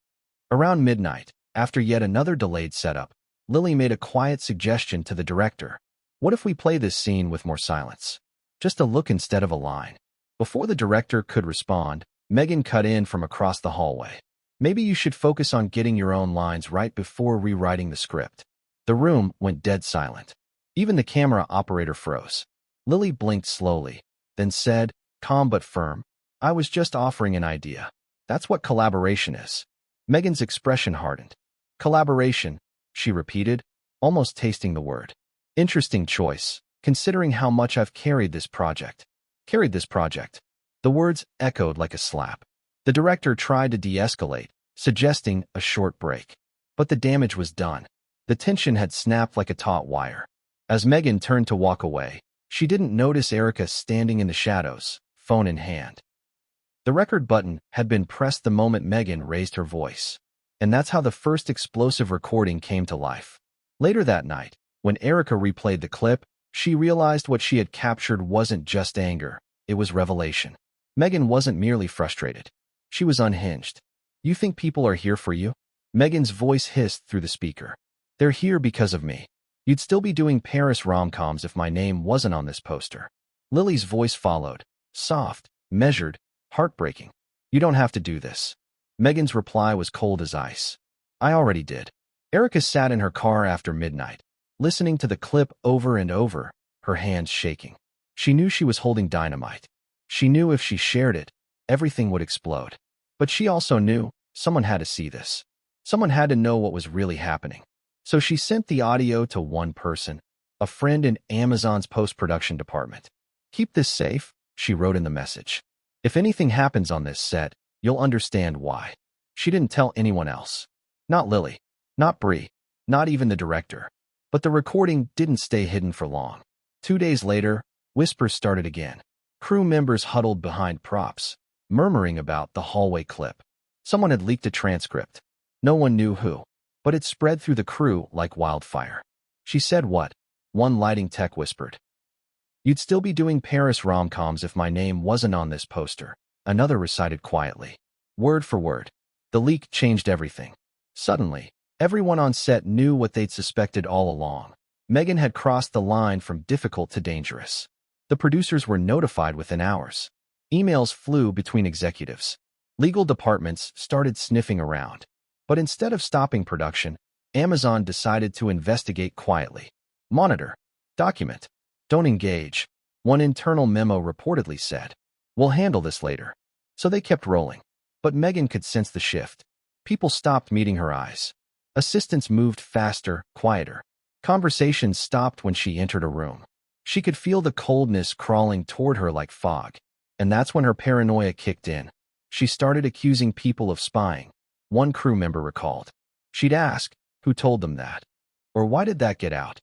Around midnight, after yet another delayed setup, Lily made a quiet suggestion to the director. What if we play this scene with more silence? Just a look instead of a line. Before the director could respond, Meghan cut in from across the hallway. Maybe you should focus on getting your own lines right before rewriting the script. The room went dead silent. Even the camera operator froze. Lily blinked slowly, then said, calm but firm, I was just offering an idea. That's what collaboration is. Meghan's expression hardened. Collaboration, she repeated, almost tasting the word. Interesting choice, considering how much I've carried this project. Carried this project. The words echoed like a slap. The director tried to de-escalate, suggesting a short break. But the damage was done. The tension had snapped like a taut wire. As Meghan turned to walk away, she didn't notice Erica standing in the shadows, phone in hand. The record button had been pressed the moment Meghan raised her voice. And that's how the first explosive recording came to life. Later that night, when Erica replayed the clip, she realized what she had captured wasn't just anger, it was revelation. Meghan wasn't merely frustrated. She was unhinged. You think people are here for you? Meghan's voice hissed through the speaker. They're here because of me. You'd still be doing Paris rom-coms if my name wasn't on this poster. Lily's voice followed, soft, measured, heartbreaking. You don't have to do this. Meghan's reply was cold as ice. I already did. Erica sat in her car after midnight, listening to the clip over and over, her hands shaking. She knew she was holding dynamite. She knew if she shared it, everything would explode. But she also knew someone had to see this. Someone had to know what was really happening. So she sent the audio to one person, a friend in Amazon's post-production department. Keep this safe, she wrote in the message. If anything happens on this set, you'll understand why. She didn't tell anyone else. Not Lily, not Brie, not even the director. But the recording didn't stay hidden for long. 2 days later, whispers started again. Crew members huddled behind props, murmuring about the hallway clip. Someone had leaked a transcript. No one knew who. But it spread through the crew like wildfire. She said what? One lighting tech whispered. You'd still be doing Paris rom-coms if my name wasn't on this poster. Another recited quietly. Word for word. The leak changed everything. Suddenly, everyone on set knew what they'd suspected all along. Meghan had crossed the line from difficult to dangerous. The producers were notified within hours. Emails flew between executives. Legal departments started sniffing around. But instead of stopping production, Amazon decided to investigate quietly. Monitor. Document. Don't engage. One internal memo reportedly said. We'll handle this later. So they kept rolling. But Meghan could sense the shift. People stopped meeting her eyes. Assistants moved faster, quieter. Conversations stopped when she entered a room. She could feel the coldness crawling toward her like fog. And that's when her paranoia kicked in. She started accusing people of spying. One crew member recalled. She'd ask, who told them that? Or why did that get out?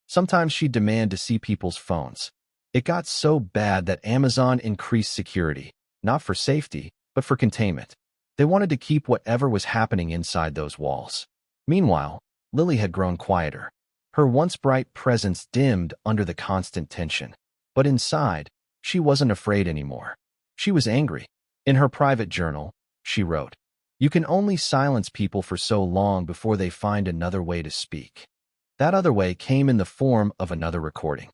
Sometimes she'd demand to see people's phones. It got so bad that Amazon increased security, not for safety, but for containment. They wanted to keep whatever was happening inside those walls. Meanwhile, Lily had grown quieter. Her once bright presence dimmed under the constant tension. But inside, she wasn't afraid anymore. She was angry. In her private journal, she wrote, You can only silence people for so long before they find another way to speak. That other way came in the form of another recording.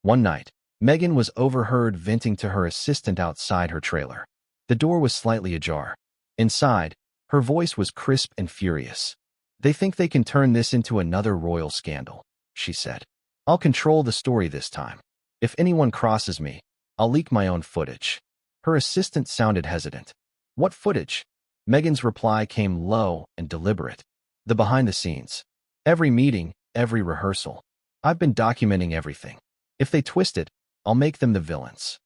One night, Meghan was overheard venting to her assistant outside her trailer. The door was slightly ajar. Inside, her voice was crisp and furious. They think they can turn this into another royal scandal, she said. I'll control the story this time. If anyone crosses me, I'll leak my own footage. Her assistant sounded hesitant. What footage? Meghan's reply came low and deliberate. The behind the scenes. Every meeting, every rehearsal. I've been documenting everything. If they twist it, I'll make them the villains.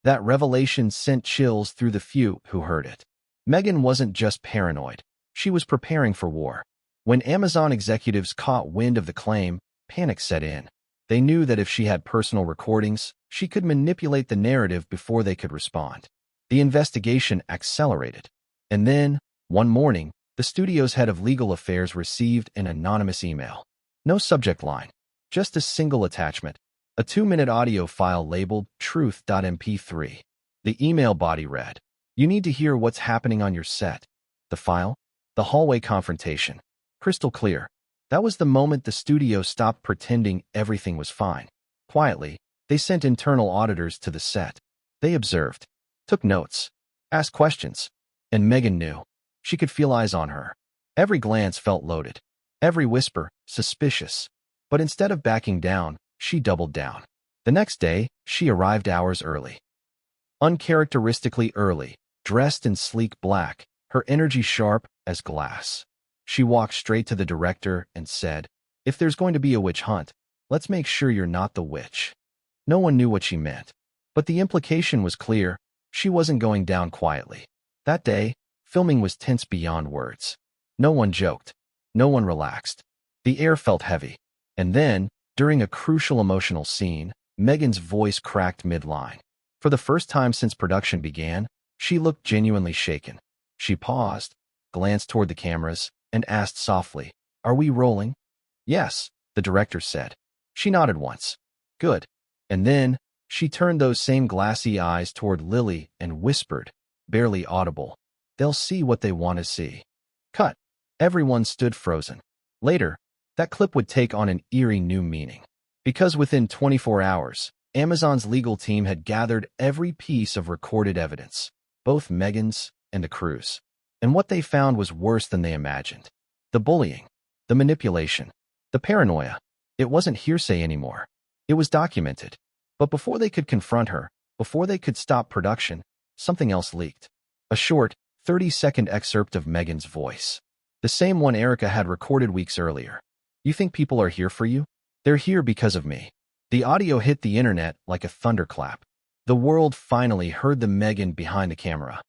That revelation sent chills through the few who heard it. Meghan wasn't just paranoid. She was preparing for war. When Amazon executives caught wind of the claim, panic set in. They knew that if she had personal recordings, she could manipulate the narrative before they could respond. The investigation accelerated. And then, one morning, the studio's head of legal affairs received an anonymous email. No subject line, just a single attachment, a 2-minute audio file labeled truth.mp3. The email body read, You need to hear what's happening on your set. The file? The hallway confrontation. Crystal clear. That was the moment the studio stopped pretending everything was fine. Quietly, they sent internal auditors to the set. They observed, took notes, asked questions, and Meghan knew. She could feel eyes on her. Every glance felt loaded. Every whisper, suspicious. But instead of backing down, she doubled down. The next day, she arrived hours early. Uncharacteristically early, dressed in sleek black, her energy sharp as glass. She walked straight to the director and said, "If there's going to be a witch hunt, let's make sure you're not the witch." No one knew what she meant, but the implication was clear. She wasn't going down quietly. That day, filming was tense beyond words. No one joked. No one relaxed. The air felt heavy. And then, during a crucial emotional scene, Meghan's voice cracked mid-line. For the first time since production began, she looked genuinely shaken. She paused, glanced toward the cameras, and asked softly, "Are we rolling?" "Yes," the director said. She nodded once. "Good." And then, she turned those same glassy eyes toward Lily and whispered, barely audible, "They'll see what they want to see." Cut. Everyone stood frozen. Later, that clip would take on an eerie new meaning. Because within 24 hours, Amazon's legal team had gathered every piece of recorded evidence, both Meghan's and the crew's. And what they found was worse than they imagined. The bullying, the manipulation, the paranoia. It wasn't hearsay anymore. It was documented. But before they could confront her, before they could stop production, something else leaked. A short, 30-second excerpt of Meghan's voice. The same one Erica had recorded weeks earlier. "You think people are here for you? They're here because of me." The audio hit the internet like a thunderclap. The world finally heard the Meghan behind the camera.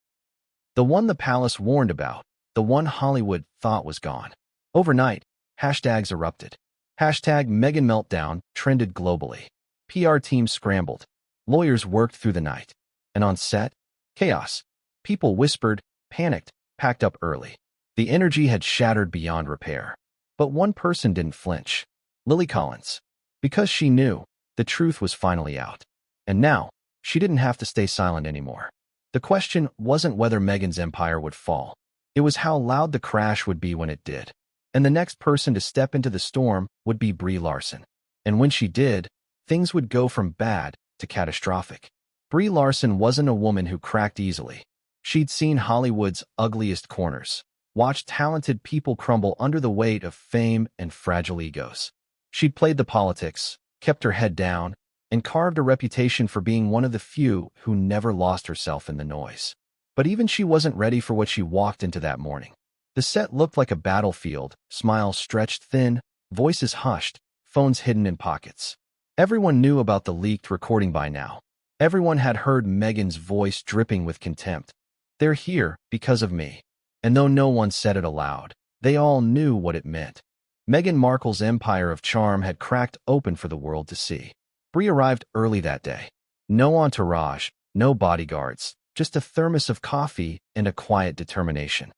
The one the palace warned about, the one Hollywood thought was gone. Overnight, hashtags erupted. Hashtag Meghan Meltdown trended globally. PR teams scrambled. Lawyers worked through the night. And on set, chaos. People whispered, panicked, packed up early. The energy had shattered beyond repair. But one person didn't flinch. Lily Collins. Because she knew, the truth was finally out. And now, she didn't have to stay silent anymore. The question wasn't whether Meghan's empire would fall. It was how loud the crash would be when it did. And the next person to step into the storm would be Brie Larson. And when she did, things would go from bad to catastrophic. Brie Larson wasn't a woman who cracked easily. She'd seen Hollywood's ugliest corners, watched talented people crumble under the weight of fame and fragile egos. She'd played the politics, kept her head down, and carved a reputation for being one of the few who never lost herself in the noise. But even she wasn't ready for what she walked into that morning. The set looked like a battlefield, smiles stretched thin, voices hushed, phones hidden in pockets. Everyone knew about the leaked recording by now. Everyone had heard Meghan's voice dripping with contempt. "They're here because of me." And though no one said it aloud, they all knew what it meant. Meghan Markle's empire of charm had cracked open for the world to see. Brie arrived early that day. No entourage, no bodyguards, just a thermos of coffee and a quiet determination.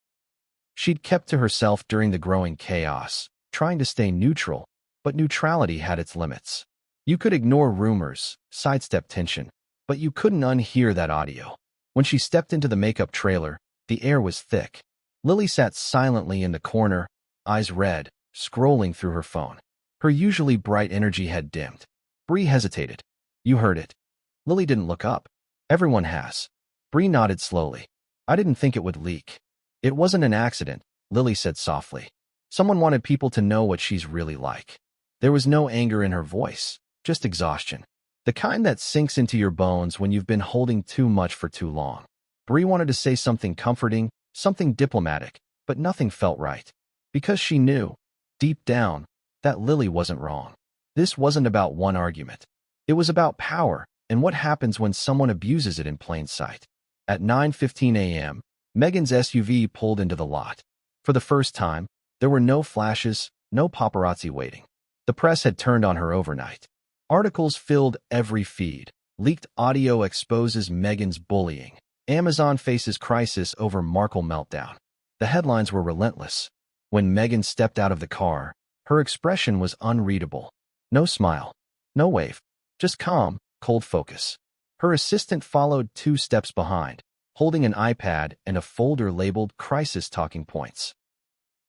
She'd kept to herself during the growing chaos, trying to stay neutral, but neutrality had its limits. You could ignore rumors, sidestep tension, but you couldn't unhear that audio. When she stepped into the makeup trailer, the air was thick. Lily sat silently in the corner, eyes red, scrolling through her phone. Her usually bright energy had dimmed. Brie hesitated. "You heard it." Lily didn't look up. "Everyone has." Brie nodded slowly. "I didn't think it would leak." "It wasn't an accident," Lily said softly. "Someone wanted people to know what she's really like." There was no anger in her voice, just exhaustion. The kind that sinks into your bones when you've been holding too much for too long. Brie wanted to say something comforting, something diplomatic, but nothing felt right. Because she knew, deep down, that Lily wasn't wrong. This wasn't about one argument. It was about power and what happens when someone abuses it in plain sight. At 9:15 a.m., Meghan's SUV pulled into the lot. For the first time, there were no flashes, no paparazzi waiting. The press had turned on her overnight. Articles filled every feed. Leaked audio exposes Meghan's bullying. Amazon faces crisis over Markle meltdown. The headlines were relentless. When Meghan stepped out of the car, her expression was unreadable. No smile, no wave, just calm, cold focus. Her assistant followed 2 steps behind, holding an iPad and a folder labeled Crisis Talking Points.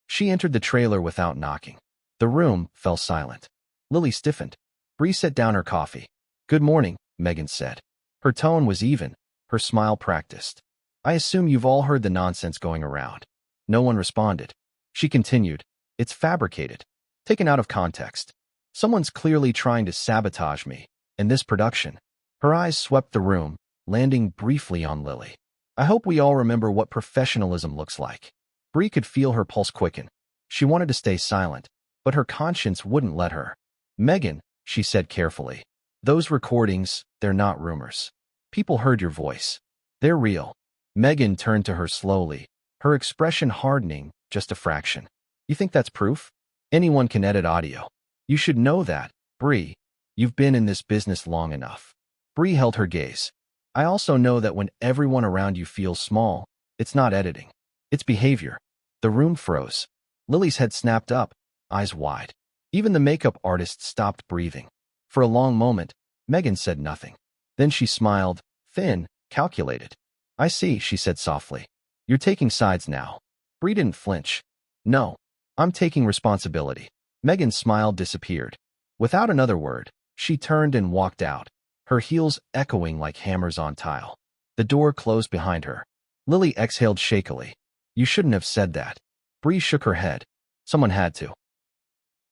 She entered the trailer without knocking. The room fell silent. Lily stiffened. Bree set down her coffee. "Good morning," Meghan said. Her tone was even, her smile practiced. "I assume you've all heard the nonsense going around." No one responded. She continued, "It's fabricated, taken out of context. Someone's clearly trying to sabotage me. In this production." Her eyes swept the room, landing briefly on Lily. "I hope we all remember what professionalism looks like." Bree could feel her pulse quicken. She wanted to stay silent, but her conscience wouldn't let her. "Meghan," she said carefully, "those recordings, they're not rumors. People heard your voice. They're real." Meghan turned to her slowly, her expression hardening just a fraction. "You think that's proof? Anyone can edit audio. You should know that, Bree. You've been in this business long enough." Bree held her gaze. "I also know that when everyone around you feels small, it's not editing. It's behavior." The room froze. Lily's head snapped up, eyes wide. Even the makeup artist stopped breathing. For a long moment, Meghan said nothing. Then she smiled, thin, calculated. "I see," she said softly. "You're taking sides now." Bree didn't flinch. "No, I'm taking responsibility." Meghan's smile disappeared. Without another word, she turned and walked out, her heels echoing like hammers on tile. The door closed behind her. Lily exhaled shakily. "You shouldn't have said that." Bree shook her head. "Someone had to."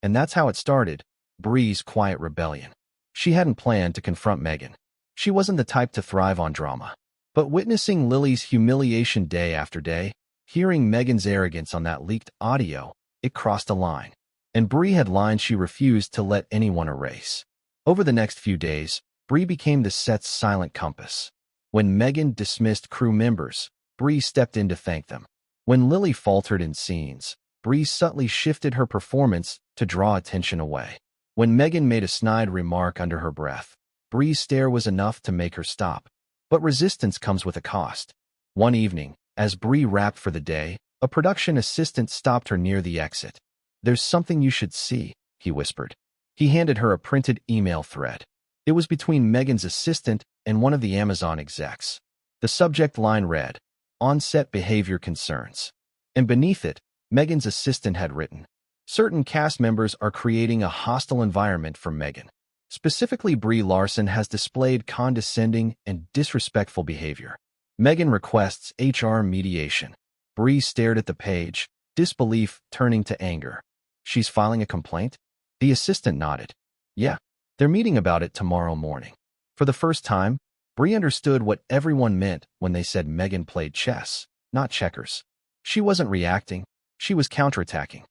And that's how it started, Bree's quiet rebellion. She hadn't planned to confront Meghan. She wasn't the type to thrive on drama. But witnessing Lily's humiliation day after day, hearing Meghan's arrogance on that leaked audio, it crossed a line. And Bree had lines she refused to let anyone erase. Over the next few days, Bree became the set's silent compass. When Meghan dismissed crew members, Bree stepped in to thank them. When Lily faltered in scenes, Bree subtly shifted her performance to draw attention away. When Meghan made a snide remark under her breath, Bree's stare was enough to make her stop. But resistance comes with a cost. One evening, as Bree wrapped for the day, a production assistant stopped her near the exit. "There's something you should see," he whispered. He handed her a printed email thread. It was between Meghan's assistant and one of the Amazon execs. The subject line read, "On-set behavior concerns." And beneath it, Meghan's assistant had written, "Certain cast members are creating a hostile environment for Meghan. Specifically, Brie Larson has displayed condescending and disrespectful behavior. Meghan requests HR mediation." Bree stared at the page, disbelief turning to anger. "She's filing a complaint?" The assistant nodded. "Yeah, they're meeting about it tomorrow morning." For the first time, Bree understood what everyone meant when they said Meghan played chess, not checkers. She wasn't reacting, she was counterattacking.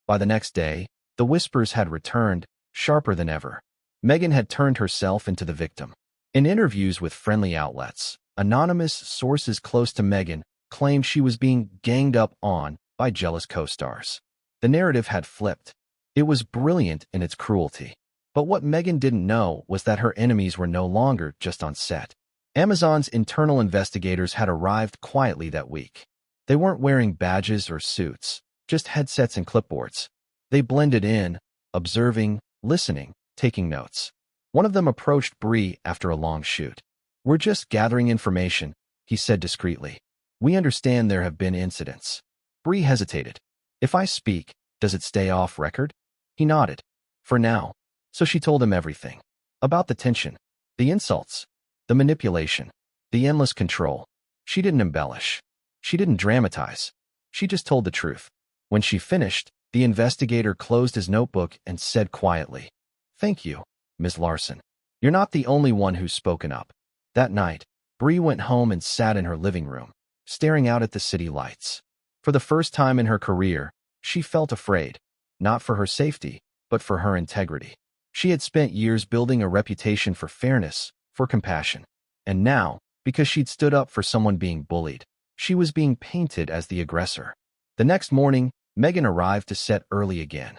By the next day, the whispers had returned, sharper than ever. Meghan had turned herself into the victim. In interviews with friendly outlets, anonymous sources close to Meghan claimed she was being ganged up on by jealous co-stars. The narrative had flipped. It was brilliant in its cruelty. But what Meghan didn't know was that her enemies were no longer just on set. Amazon's internal investigators had arrived quietly that week. They weren't wearing badges or suits, just headsets and clipboards. They blended in, observing, listening, taking notes. One of them approached Bree after a long shoot. "We're just gathering information," he said discreetly. "We understand there have been incidents." Bree hesitated. "If I speak, does it stay off record?" He nodded. "For now." So she told him everything. About the tension, the insults, the manipulation, the endless control. She didn't embellish. She didn't dramatize. She just told the truth. When she finished, the investigator closed his notebook and said quietly, "Thank you, Ms. Larson. You're not the only one who's spoken up." That night, Bree went home and sat in her living room, staring out at the city lights. For the first time in her career, she felt afraid, not for her safety, but for her integrity. She had spent years building a reputation for fairness, for compassion. And now, because she'd stood up for someone being bullied, she was being painted as the aggressor. The next morning, Meghan arrived to set early again.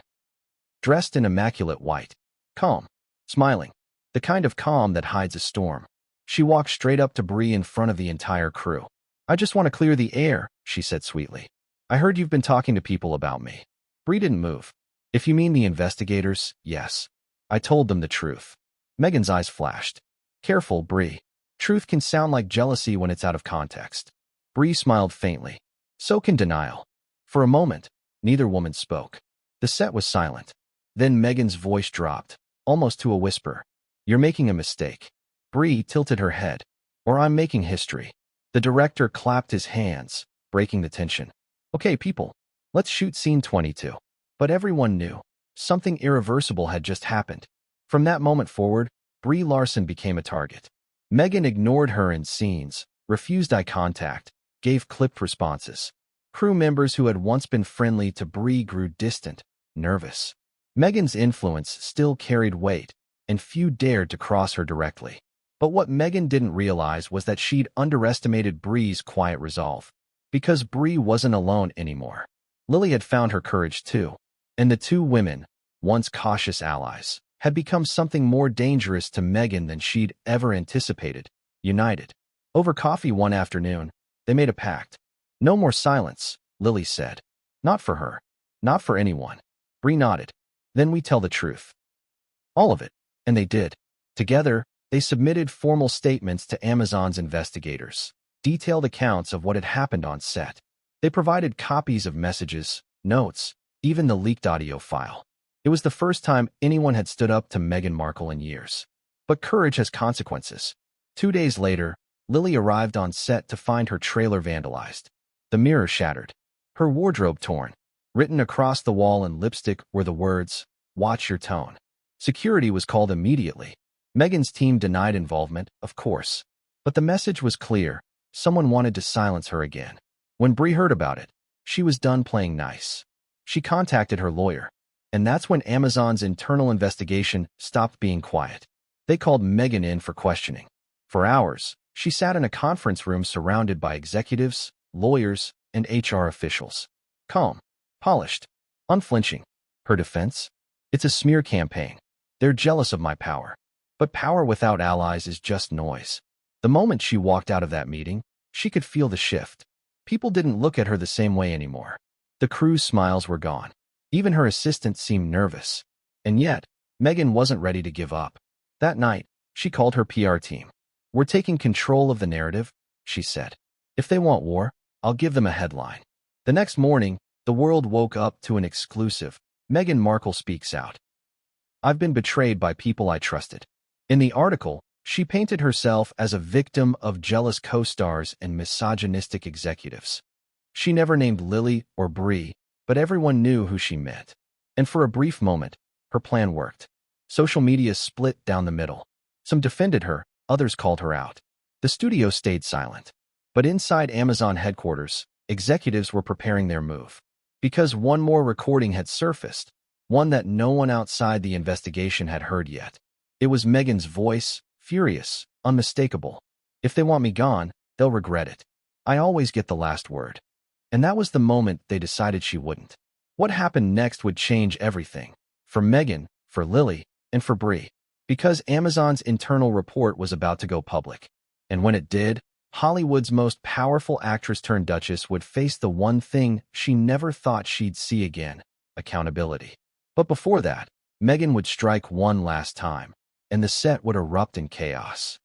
Dressed in immaculate white. Calm. Smiling. The kind of calm that hides a storm. She walked straight up to Bree in front of the entire crew. "I just want to clear the air," she said sweetly. "I heard you've been talking to people about me." Bree didn't move. "If you mean the investigators, yes. I told them the truth." Meghan's eyes flashed. "Careful, Bree. Truth can sound like jealousy when it's out of context." Bree smiled faintly. So can denial. For a moment, neither woman spoke. The set was silent. Then Meghan's voice dropped, almost to a whisper. "You're making a mistake." Bree tilted her head. "Or I'm making history." The director clapped his hands, breaking the tension. "Okay, people, let's shoot scene 22. But everyone knew. Something irreversible had just happened. From that moment forward, Brie Larson became a target. Meghan ignored her in scenes, refused eye contact, gave clipped responses. Crew members who had once been friendly to Brie grew distant, nervous. Meghan's influence still carried weight, and few dared to cross her directly. But what Meghan didn't realize was that she'd underestimated Brie's quiet resolve. Because Brie wasn't alone anymore. Lily had found her courage too. And the two women, once cautious allies, had become something more dangerous to Meghan than she'd ever anticipated, united. Over coffee one afternoon, they made a pact. "No more silence," Lily said. "Not for her. Not for anyone." Brie nodded. "Then we tell the truth." All of it. And they did. Together, they submitted formal statements to Amazon's investigators, detailed accounts of what had happened on set. They provided copies of messages, notes, even the leaked audio file. It was the first time anyone had stood up to Meghan Markle in years. But courage has consequences. 2 days later, Lily arrived on set to find her trailer vandalized. The mirror shattered. Her wardrobe torn. Written across the wall in lipstick were the words, "Watch your tone." Security was called immediately. Meghan's team denied involvement, of course. But the message was clear. Someone wanted to silence her again. When Brie heard about it, she was done playing nice. She contacted her lawyer. And that's when Amazon's internal investigation stopped being quiet. They called Meghan in for questioning. For hours, she sat in a conference room surrounded by executives, lawyers, and HR officials. Calm, polished, unflinching. Her defense? "It's a smear campaign. They're jealous of my power. But power without allies is just noise." The moment she walked out of that meeting, she could feel the shift. People didn't look at her the same way anymore. The crew's smiles were gone. Even her assistant seemed nervous. And yet, Meghan wasn't ready to give up. That night, she called her PR team. "We're taking control of the narrative," she said. "If they want war, I'll give them a headline." The next morning, the world woke up to an exclusive. Meghan Markle speaks out. "I've been betrayed by people I trusted." In the article, she painted herself as a victim of jealous co-stars and misogynistic executives. She never named Lily or Brie, but everyone knew who she meant. And for a brief moment, her plan worked. Social media split down the middle. Some defended her, others called her out. The studio stayed silent. But inside Amazon headquarters, executives were preparing their move. Because one more recording had surfaced, one that no one outside the investigation had heard yet. It was Meghan's voice, furious, unmistakable. "If they want me gone, they'll regret it. I always get the last word." And that was the moment they decided she wouldn't. What happened next would change everything. For Meghan, for Lily, and for Brie. Because Amazon's internal report was about to go public. And when it did, Hollywood's most powerful actress-turned-duchess would face the one thing she never thought she'd see again: accountability. But before that, Meghan would strike one last time, and the set would erupt in chaos.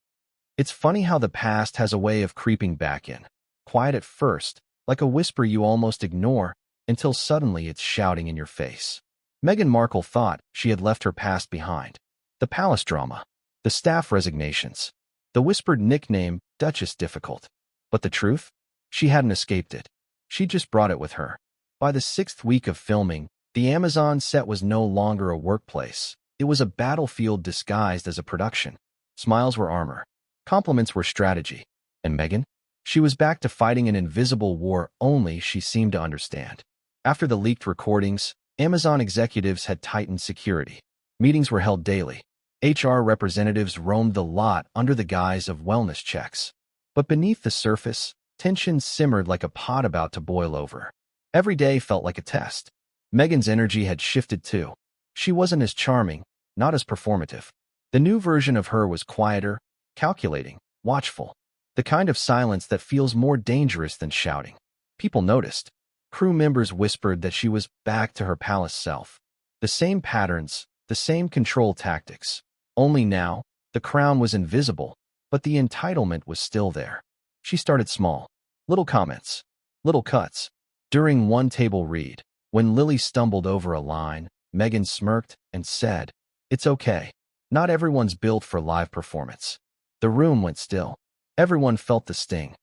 It's funny how the past has a way of creeping back in. Quiet at first, like a whisper you almost ignore, until suddenly it's shouting in your face. Meghan Markle thought she had left her past behind. The palace drama, the staff resignations, the whispered nickname, Duchess Difficult. But the truth? She hadn't escaped it. She just brought it with her. By the 6th week of filming, the Amazon set was no longer a workplace. It was a battlefield disguised as a production. Smiles were armor. Compliments were strategy. And Meghan? She was back to fighting an invisible war only she seemed to understand. After the leaked recordings, Amazon executives had tightened security. Meetings were held daily. HR representatives roamed the lot under the guise of wellness checks. But beneath the surface, tension simmered like a pot about to boil over. Every day felt like a test. Meghan's energy had shifted too. She wasn't as charming, not as performative. The new version of her was quieter, calculating, watchful. The kind of silence that feels more dangerous than shouting. People noticed. Crew members whispered that she was back to her palace self. The same patterns, the same control tactics. Only now, the crown was invisible, but the entitlement was still there. She started small. Little comments. Little cuts. During one table read, When Lily stumbled over a line, Meghan smirked and said, "It's okay. Not everyone's built for live performance." The room went still. Everyone felt the sting.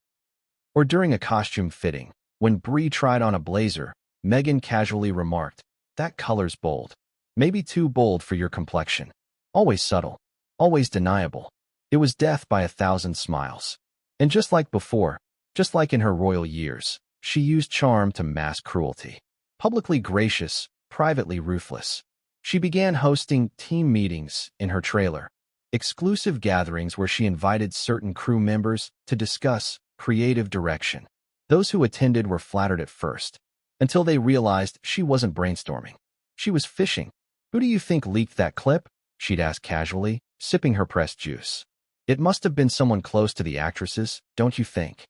Or during a costume fitting, when Brie tried on a blazer, Meghan casually remarked, "That color's bold. Maybe too bold for your complexion." Always subtle. Always deniable. It was death by 1,000 smiles. And just like before, just like in her royal years, she used charm to mask cruelty. Publicly gracious, privately ruthless. She began hosting team meetings in her trailer, exclusive gatherings where she invited certain crew members to discuss creative direction. Those who attended were flattered at first, until they realized she wasn't brainstorming. She was fishing. "Who do you think leaked that clip?" she'd ask casually, sipping her pressed juice. "It must have been someone close to the actresses, don't you think?"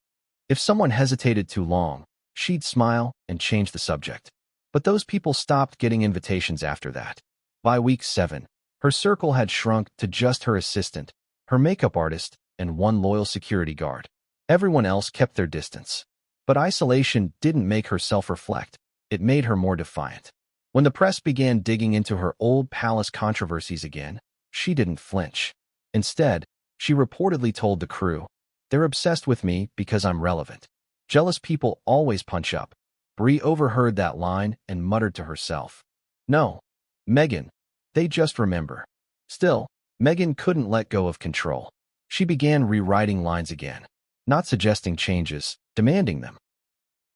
If someone hesitated too long, she'd smile and change the subject. But those people stopped getting invitations after that. By week 7, her circle had shrunk to just her assistant, her makeup artist, and one loyal security guard. Everyone else kept their distance. But isolation didn't make her self-reflect. It made her more defiant. When the press began digging into her old palace controversies again, she didn't flinch. Instead, she reportedly told the crew, "They're obsessed with me because I'm relevant. Jealous people always punch up." Brie overheard that line and muttered to herself, "No, Meghan, they just remember." Still, Meghan couldn't let go of control. She began rewriting lines again, not suggesting changes, demanding them.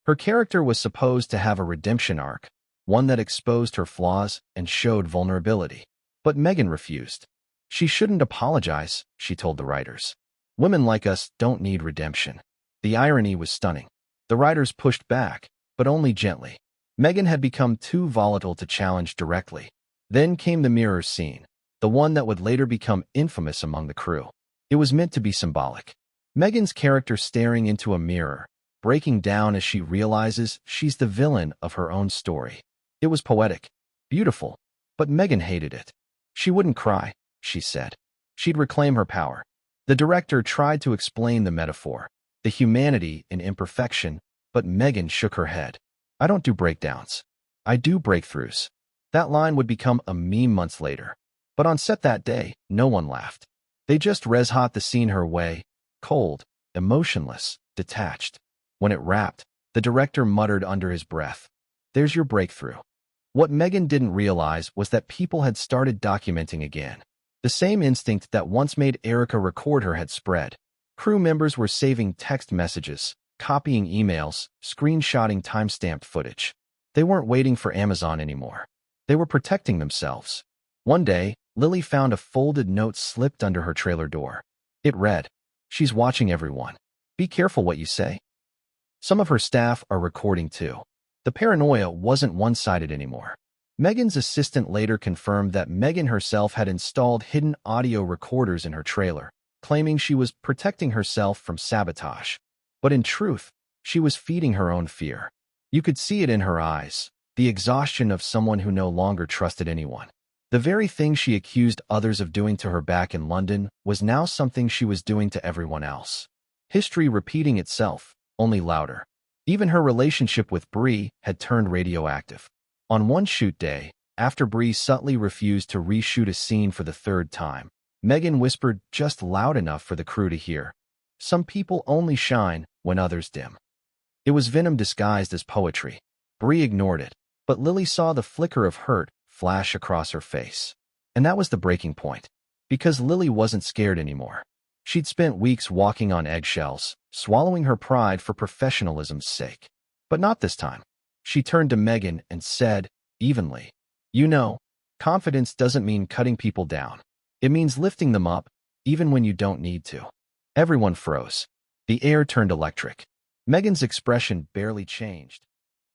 Her character was supposed to have a redemption arc, one that exposed her flaws and showed vulnerability. But Meghan refused. "She shouldn't apologize," she told the writers. "Women like us don't need redemption." The irony was stunning. The writers pushed back, but only gently. Meghan had become too volatile to challenge directly. Then came the mirror scene, the one that would later become infamous among the crew. It was meant to be symbolic. Meghan's character staring into a mirror, breaking down as she realizes she's the villain of her own story. It was poetic, beautiful, but Meghan hated it. She wouldn't cry, she said. She'd reclaim her power. The director tried to explain the metaphor, the humanity in imperfection, but Meghan shook her head. "I don't do breakdowns. I do breakthroughs." That line would become a meme months later. But on set that day, no one laughed. They just res-hot the scene her way, cold, emotionless, detached. When it wrapped, the director muttered under his breath, "There's your breakthrough." What Meghan didn't realize was that people had started documenting again. The same instinct that once made Erica record her had spread. Crew members were saving text messages, copying emails, screenshotting time-stamped footage. They weren't waiting for Amazon anymore. They were protecting themselves. One day, Lily found a folded note slipped under her trailer door. It read, "She's watching everyone. Be careful what you say." Some of her staff are recording too. The paranoia wasn't one-sided anymore. Meghan's assistant later confirmed that Meghan herself had installed hidden audio recorders in her trailer, claiming she was protecting herself from sabotage. But in truth, she was feeding her own fear. You could see it in her eyes, the exhaustion of someone who no longer trusted anyone. The very thing she accused others of doing to her back in London was now something she was doing to everyone else. History repeating itself, only louder. Even her relationship with Brie had turned radioactive. On one shoot day, after Brie subtly refused to reshoot a scene for the 3rd time, Meghan whispered just loud enough for the crew to hear, "Some people only shine when others dim." It was venom disguised as poetry. Brie ignored it, but Lily saw the flicker of hurt flash across her face. And that was the breaking point. Because Lily wasn't scared anymore. She'd spent weeks walking on eggshells, swallowing her pride for professionalism's sake. But not this time. She turned to Meghan and said, evenly, "You know, confidence doesn't mean cutting people down. It means lifting them up, even when you don't need to." Everyone froze. The air turned electric. Meghan's expression barely changed.